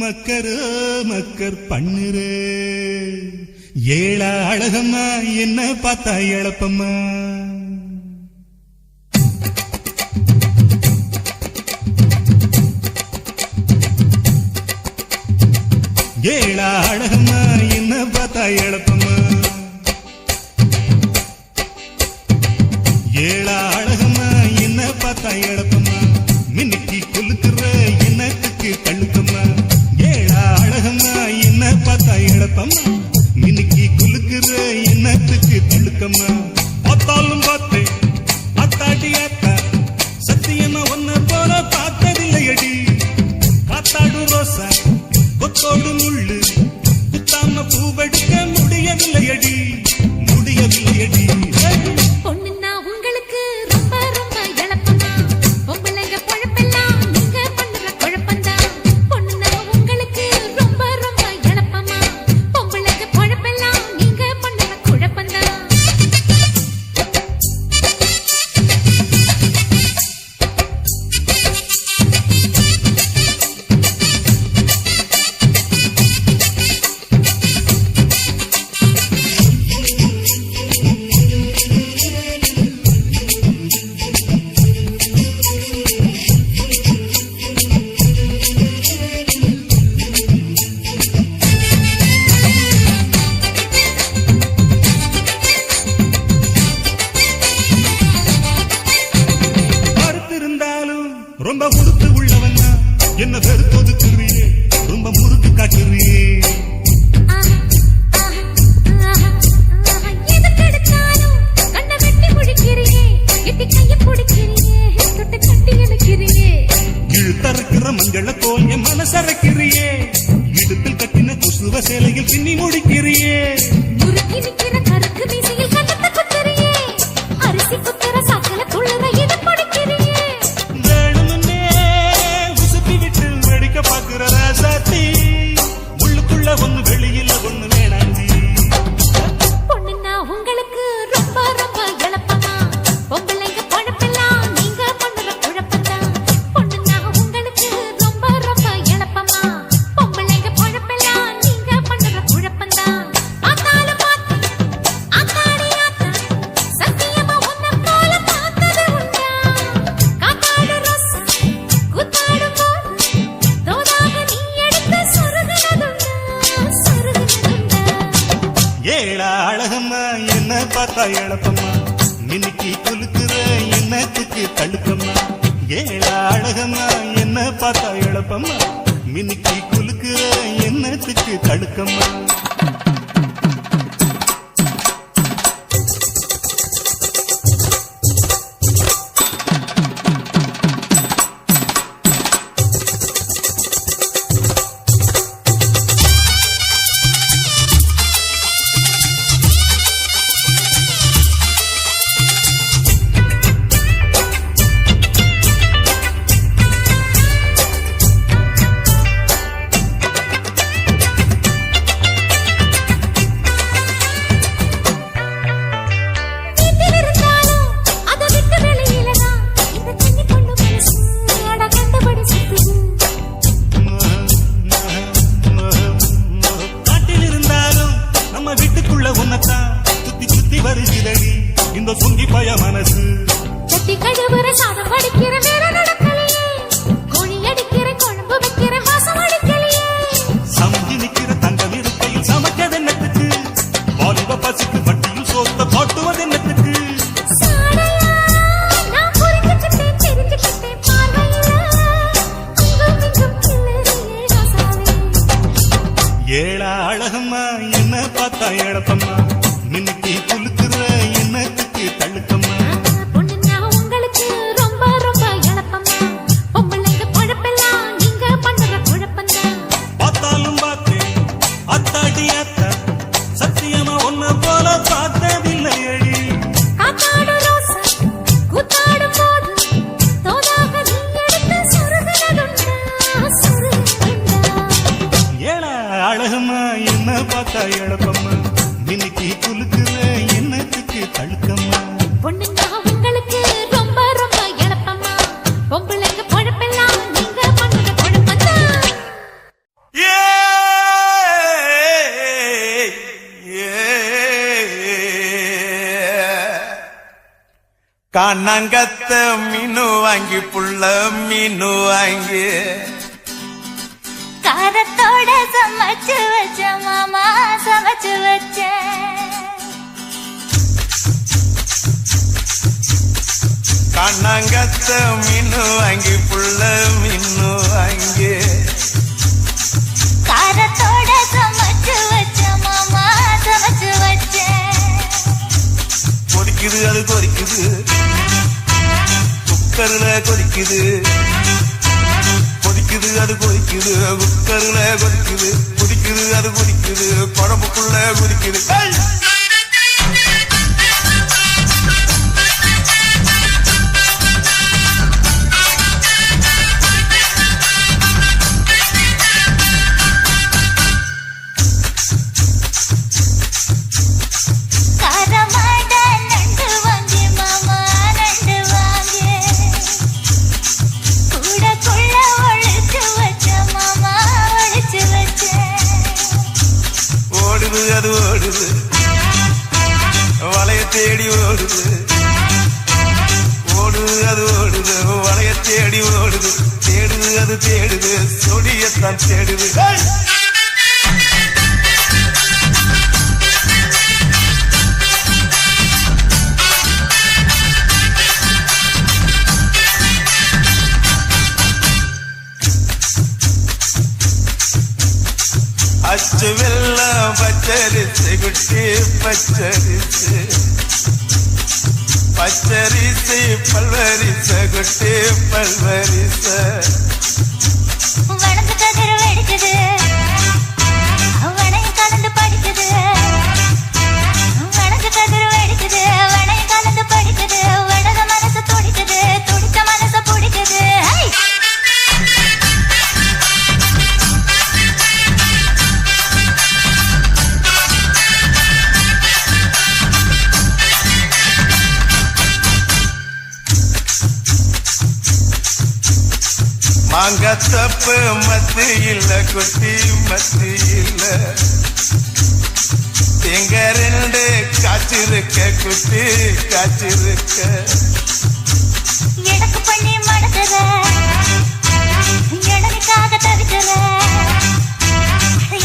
மக்கரோ மக்கர் பண்ணுறே ஏழா அழகம்மா என்ன பார்த்தா எழப்பம்மா ஏழா அழகம்மா என்ன பார்த்தா எழப்பம்மா ஏழா அழகம்மா என்ன பார்த்தா எழப்பம்மா மின்னிக்கு கொலுக்குற என்னத்துக்கு கழுக்கம்மா ஏழா அழகம்மா என்ன பார்த்தா எழப்பம்மா மின்னிக்கு கொலுக்குற என்னத்துக்கு கழுக்கம்மா பார்த்தாலும் பார்த்தேன் அத்தாடி அத்தா சத்தியமா ஒன்ன போல பார்த்ததில்லையடி காத்தாடு ரோசா கொத்தோடு முள்ளு குத்தாம பூவெடுக்க முடியவில்லையடி முடியவில்லையடி பொண்ணுன்னா உங்களுக்கு ரொம்ப ரொம்ப இழப்பமா பொம்பளைங்க பொழப்பெல்லாம் நீங்க பண்ணுற குழப்பந்தான் பொண்ணுன்னா உங்களுக்கு ரொம்ப ரொம்ப இழப்பமா பொம்பளைங்க பொழப்பெல்லாம் நீங்க பண்ணுற குழப்பந்தான் சேலையில் பின்னி முடிக்கிறியே முறுக்கி நிக்கிற கருக்கு மீசையில் கண்ணத்தை குத்துறியே அரிசி குத்துற சாக்கல துள்ளுற இது பிடிக்கிறியே வேணும்னே உசுப்பி விட்டு வெடிக்க பாக்குற ராசாத்தி உள்ளுக்குள்ள ஒண்ணு வெளியில ஒண்ணு வேணாண்டி பொண்ணுன்னா உங்களுக்கு ரொம்ப ரொம்ப இழப்பமா பொம்பளைங்க பழப்பெல்லாம் நீங்க பண்ணுற குழப்பம்தான் பொண்ணுன்னா உங்களுக்கு ரொம்ப ரொம்ப இழப்பமா பொம்பளைங்க பழப்பெல்லாம் நீங்க பண்ணுற குழப்பம்தான் ஆத்தாலும் பார்த்து ஆத்தாடி ஆத்தா சத்தியமா உன்னை போல பார்த்தது உண்டா காத்தாடு ரோசா கூத்தாடு போது தோதாக நீ எடுத்து சொருகினதுண்டா சொருகினதுண்டா ஏழா அழகம்மா என்ன பார்த்தா இழப்பம்மா மின்னிக்கு குலுக்குற என்னத்துக்கு தடுக்கம்மா ஏழா அழகம்மா என்ன பார்த்தா இழப்பம்மா மின்னிக்கு குலுக்குற என்னத்துக்கு தடுக்கம்மா வீட்டில் இருந்தாலும் அதை விட்டு வெளியிலதான் இந்த தண்ணி கொண்டு மனசு அட கண்டபடி சுத்துது காட்டில் இருந்தாலும் நம்ம வீட்டுக்குள்ள உன்னத்தான் சுத்தி சுத்தி வருகிறடி இந்த சுங்கி பய மனசு சட்டி கழுவுற சாதம் வடிக்கிற வேற நடக்கலையே கோழி அடிக்கிற குழம்பு வைக்கிற வாசம் அடிக்கலையே சமைஞ்சு நிக்கிற தங்கம் இருக்கையில் சமைச்சது என்னத்துக்கு வாலிப பசிக்கு வட்டியும் சோத்த காட்டுவது என்னத்துக்கு சாடையா நான் புரிஞ்சுக்கிட்டேன் தெரிஞ்சுக்கிட்டேன் பார்வையில அங்கும் இங்கும் கிளறியே ராசாவே ஏழா அழகம்மா என்ன பார்த்தா இழப்பம்மா மின்னிக்கு குலுக்குற என்னத்துக்கு தள்ளுக்கம்மா பொண்ணுன்னா உங்களுக்கு ரொம்ப ரொம்ப இழப்பமா பொம்பளைங்க பழப்பெல்லாம் நீங்க பண்ணுற குழப்பம்தான் பார்த்தாலும் பார்த்தேன் அத்தாடி அத்தா சத்தியமா ஒன்ன போல பார்த்ததில்லை அடி காத்தாடு ரோசா கூத்தாடு போது தோதாக நீ எடுத்து சொருகினதுண்டா சொருகினதுண்டா ஏழா அழகம்மா என்ன பார்த்தா இழப்பம்மா மின்னிக்கு குலுக்குற என்னத்துக்கு தழுக்கம்மா பொண்ணுன்னா உங்களுக்கு ரொம்ப ரொம்ப இழப்பமா பொம்பளைங்க பழப்பெல்லாம் நீங்க பண்ணுற குழப்பம்தான் கண்ணங்கத்த மீனு வாங்கி புள்ள மீனு வாங்கி காரத்தோட சமைச்சு வச்ச மாமா சமைச்சு வச்ச கண்ணங்கத்த மீனு வாங்கி புள்ள மீனு வாங்கி காரத்தோட சமைச்சு வச்ச மாமா சமைச்சு வச்ச கொதிக்குது அது கொதிக்குது குக்கர்ல கொதிக்குது கொதிக்குது அது கொதிக்குது குக்கர்ல கொதிக்குது குதிக்குது அது குதிக்குது குழம்புக்குள்ள குதிக்குது ஏய்! காரமாட நண்டு வாங்கி மாமா நண்டு வாங்கி கூடக்குள்ள ஒழிச்சு வச்ச மாமா ஒழிச்சு வச்ச ஓடுது அது ஓடுது வளைய தேடி ஓடுது ஓடுது அது ஓடுது வளைய தேடி ஓடுது தேடுது அது தேடுது சொடியத்தான் தேடுது ஏய்! அச்சு வெள்ளம் பச்சரிசு குட்டி பச்சரிசு பச்சரிசு பல்வரிச குட்டி பல்வரிச வணக்கு கதிர் வெடிக்குது அவனை வாங்க தப்பு மத்து இல்ல குத்தி மத்து இல்ல எங்க ரெண்டு காய்ச்சிருக்க குத்தி காய்ச்சிருக்க எடக்கு பண்ணி மடக்குற எடனுக்காக தவிக்கிற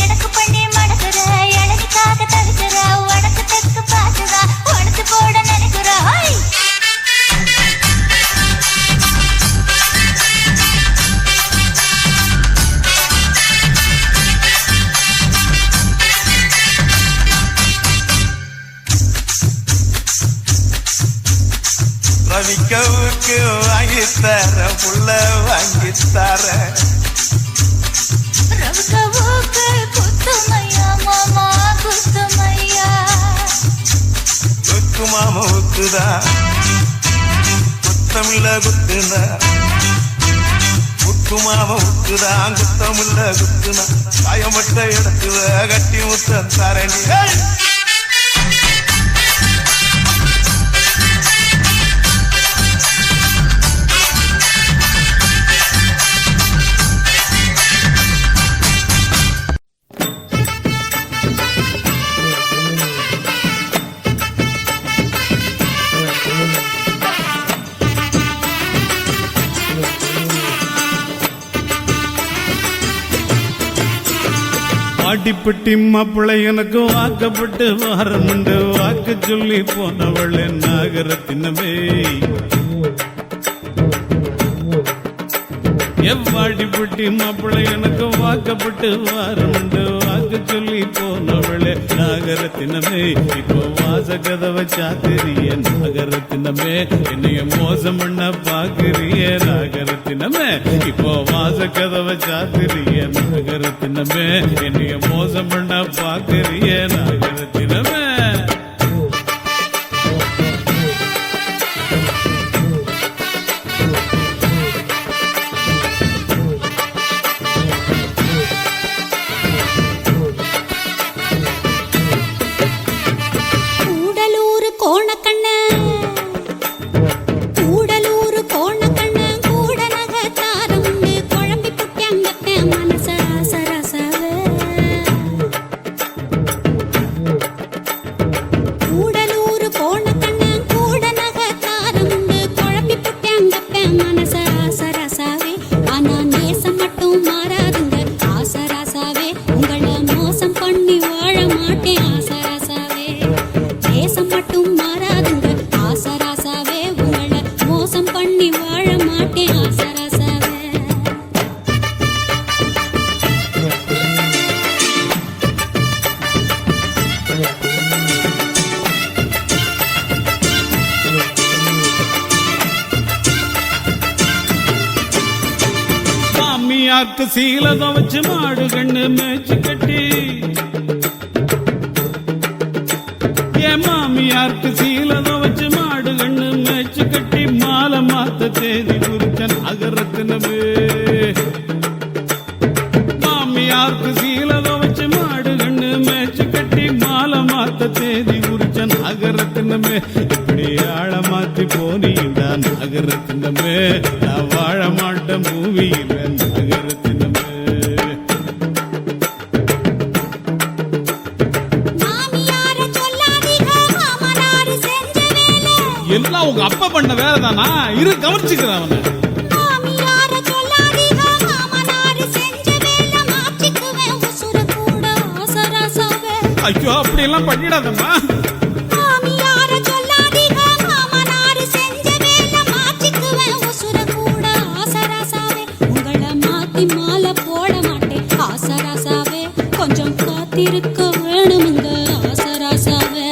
எடக்கு பண்ணி மடக்குற எடனுக்காக தவிக்கிற உனக்கு தெற்கு பாக்குறா உனக்கு போட நினைக்கிற ரவிக்கவுக்கு வாங்கித்தர புள்ள வாங்கித்தர ரவுக்கு குத்துமையா மாமா குத்துமையா குத்து மாமா குத்துதான் குத்தமில்ல குத்துனா குத்து மாமா குத்துதான் குத்தமில்ல குத்துனா காயமட்ட இடத்துல கட்டி முத்தம் தரணி ஆட்டிப்பட்டி மாப்பிள்ளை எனக்கு வாக்கப்பட்டு வாரமுண்டு வாக்கு சொல்லி போனவள் நாகரத்தினமே எவ்வாடிப்பட்டி மாப்பிள்ளை எனக்கு வாக்கப்பட்டு வாரமுண்டு வாக்கு சொல்லி போனவளே நாகரத்தினமே இப்போ வாச கதவை சாத்திரிய நாகரத்தினமே என்னைய மோசம் பண்ண பாக்குறிய நாகரத்தினமே இப்போ வாச கதவை சாத்திரிய நாகரத்தினமே என்னைய மோசம் பண்ண பாக்குறிய நாகரத்தினமே மாமியாக்கு சீலதம் வச்சு மாடு கண்ணு மேய்ச்சி கட்டி என் மாமியாருக்கு சீலதம் வச்சு மாடு கண்ணு மேய்ச்சி கட்டி மாலை மாத்த தேதி குறிச்சன் அகரத்தினமே மாமியாருக்கு சீலதம் வச்சு மாடு கண்ணு மேய்ச்சி கட்டி மாலை மாத்த தேதி குறிச்சன் அகரத்தினமே இப்படி ஆழ மாத்தி போனீண்டா நகரத்தினமே நான் வாழ மாட்டேன் பூமியில நகரத்தினமே எல்லாம் உங்க அப்பா பண்ண வேலை தானா இரு கவனிச்சுக்கிறேன் அவனை ஐயோ அப்படி எல்லாம் பண்ணிடாதம்மா மாலை போட மாட்டேன் ஆசராசாவே கொஞ்சம் காத்திருக்க வேணுமுங்க ஆசராசாவே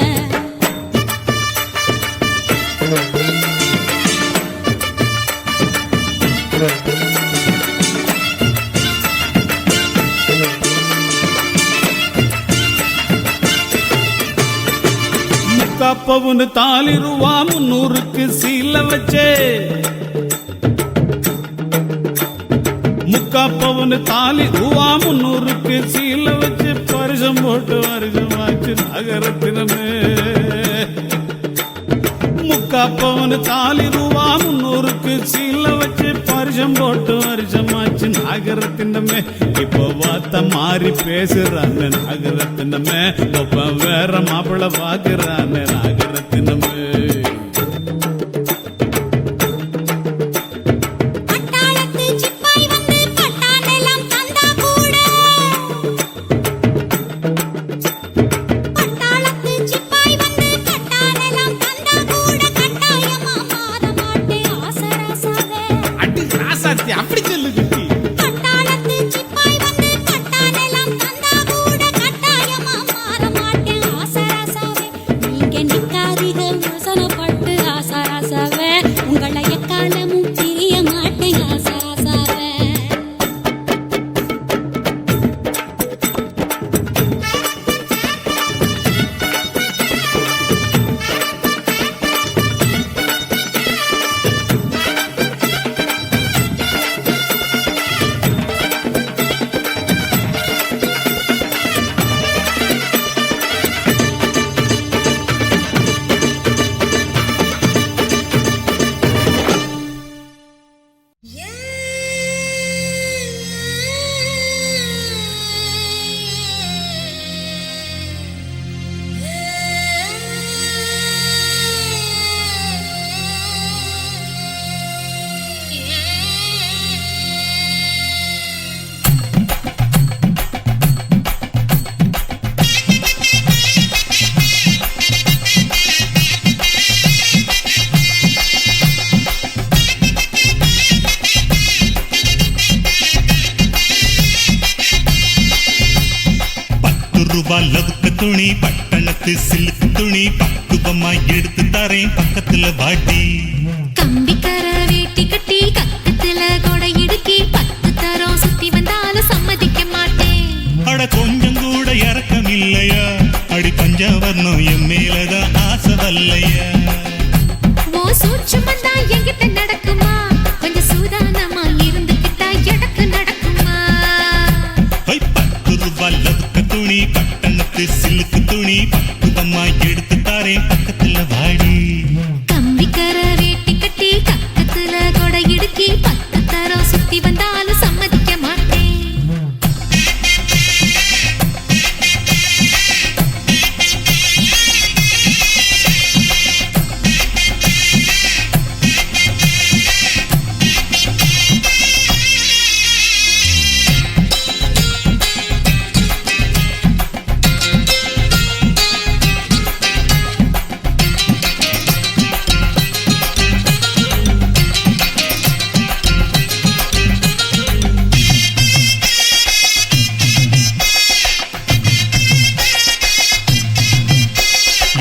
முக்காப்பவுன்னு தாலி ரூபா 300க்கு சீல வச்சே முக்காப்பவுன்னு தாலி ரூபா 300க்கு சீல வச்சு பரிசம் போட்டு வருஷமாச்சு நகரத்தினமே முக்காப்பவுன்னு தாலி ரூபா 300 ஊருக்கு சீல வச்சு பரிசம் போட்டு வருஷமாச்சு நாகரத்தினமே. இப்போ வார்த்தை மாறி பேசுறான்னு நாகரத்தினமே. ஒப்ப வேற மாப்பிள்ள பாக்குறான்னு நாகரத்தினமே. அப்படி சொல்லு குட்டி. உங்களை எக்காலமும் பிரிய மாட்டேன் ஆசாராசாவே. லவுக்கு துணி பட்டணத்து சிலுக்கு துணி பக்குவமா எடுத்து தரேன் பக்கத்துல வாட்டி. கம்பிக்கர வேட்டி கட்டி கக்கத்துல கொடை இடுக்கி 10 தரம் சுத்தி வந்தாலும் சம்மதிக்க மாட்டேன். அட கொஞ்சம் கூட இறக்கம் இல்லையா? அடி பஞ்சவர்ணம் என் மேலதான் ஆசை வல்லையா? ஓ சூட்சுமந்தா என்கிட்ட நடக்குமா? கொஞ்சம் சூதானமா இருந்துகிட்டா எனக்கு நடக்குமா? 10 லவுக்கு துணி பட்டணத்து சிலுக்கு துணி பக்குவமா எடுத்து தரேன் பக்கத்துல வாடி. கம்பிக்கர வேட்டி கட்டி கக்கத்துல கொடை இடுக்கி 10 தரம் சுத்தி வந்தாலும் சம்மதிக்க மாட்டேன்.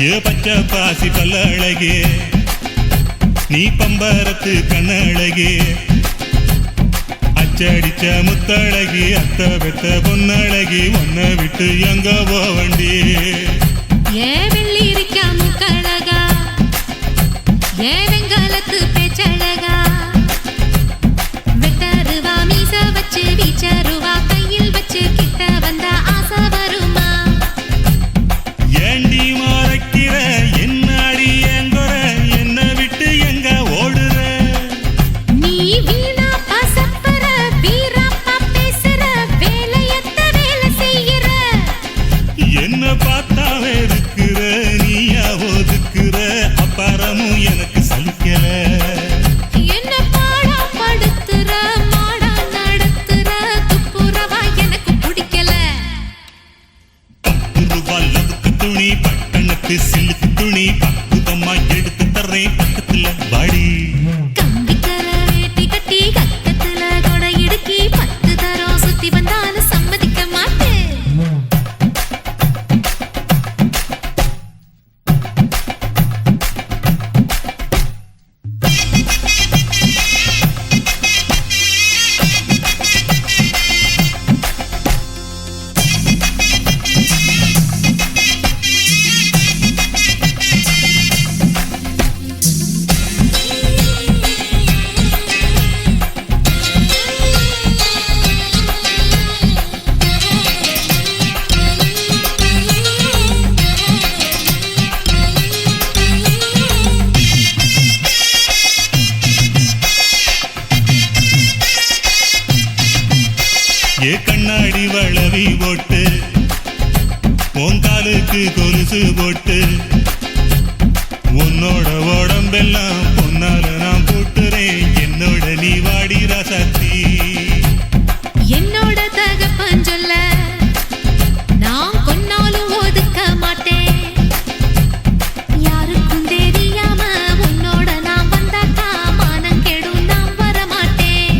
ஏ பச்சை பாசி பல்ல அழகே, நீ பம்பரத்து கண்ணழகே, அச்சடிச்ச முத்தழகி அத்த பெத்த பொன்னழகி, ஒன்ன விட்டு எங்க போவண்டி? ஏ வெள்ளிரிக்கா முக்கழகா, ஏ வெங்காலத்து பேச்சழகா, வெட்டருவா மீச வச்சு வீச்சருவா கையில் வச்சு கிட்ட வந்த ஆசை வருமா? ஏண்டி மறைக்கிற என்னாடி எங்கொற, என்ன விட்டு எங்க ஓடுற? நீ வீணா பசப்பற வீரப்பா பேசுற, வேலையத்த வேலை செய்யற. என்ன பார்த்தா வெறுக்கிற, நீயா ஒதுக்குற, அப்பாரமும் எனக்கு சலிக்கல. என்ன பாடா படுத்துற, மாடா நடத்துற, துப்புரவா எனக்கு பிடிக்கல. 10 லவுக்கு துணி பட்டணத்து சிலுக்கு துணி பக்குவமா எடுத்து தர்றேன் பக்கத்துல வாடி. கம்பிக்கர வேட்டி கட்டி கக்கத்துல கொடை இடுக்கி 10 தரம் சுத்தி வந்தாலும் சம்மதிக்க மாட்டேன். சங்கிலி போட்டு பொங்காலுக்கு கொலுசு போட்டு உன்னோட உடம்பெல்லாம் பொன்னால நான் போட்டுறேன் என்னோட நீ வாடி ராசாத்தி என்னோட தகப்பன் சொல்ல நான் கொன்னாலும் ஒதுக்க மாட்டேன் யாருக்கும் தெரியாம உன்னோட நான் வந்தாக்கா மானம் கெடும் நான் வர மாட்டேன்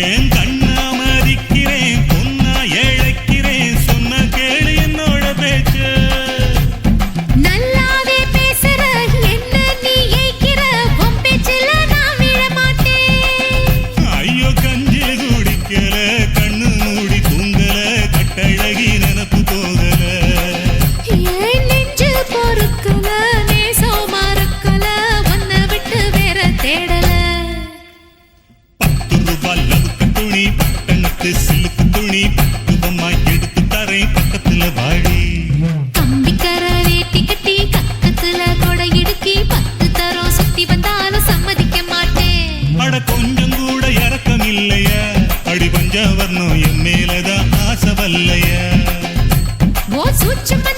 ஏன் கண்ணா மதிக்கிறேன் பொன்னா இழைக்கிறேன் சொன்ன கேளு என்னோட பேச்சு நல்லாவே பேசுற என்ன நீ ஏய்க்கிற உன் பேச்சில நான் விழ மாட்டேன் ஐயோ கஞ்சி குடிக்கல கண்ணு மூடி தூங்கல கட்டழகி நினப்பு போகல ஏன் நெஞ்சு பொறுக்கல நேசம் மறக்கல உன்னை விட்டு வேற தேடல ரூபாய் லவுக்கு துணி பட்டணத்து சிலுக்கு துணி பக்குவமா எடுத்து தரேன் பக்கத்துல வாடி கம்பிக்கர வேட்டி கட்டி கக்கத்துல கொடை இடுக்கி 10 தரம் சுத்தி வந்தாலும் சம்மதிக்க மாட்டேன் அட கொஞ்சம் கூட இறக்கம் இல்லையா அடி பஞ்சவர்ணம் என் மேலதான் ஆசை வல்லையா ஓ சூட்சும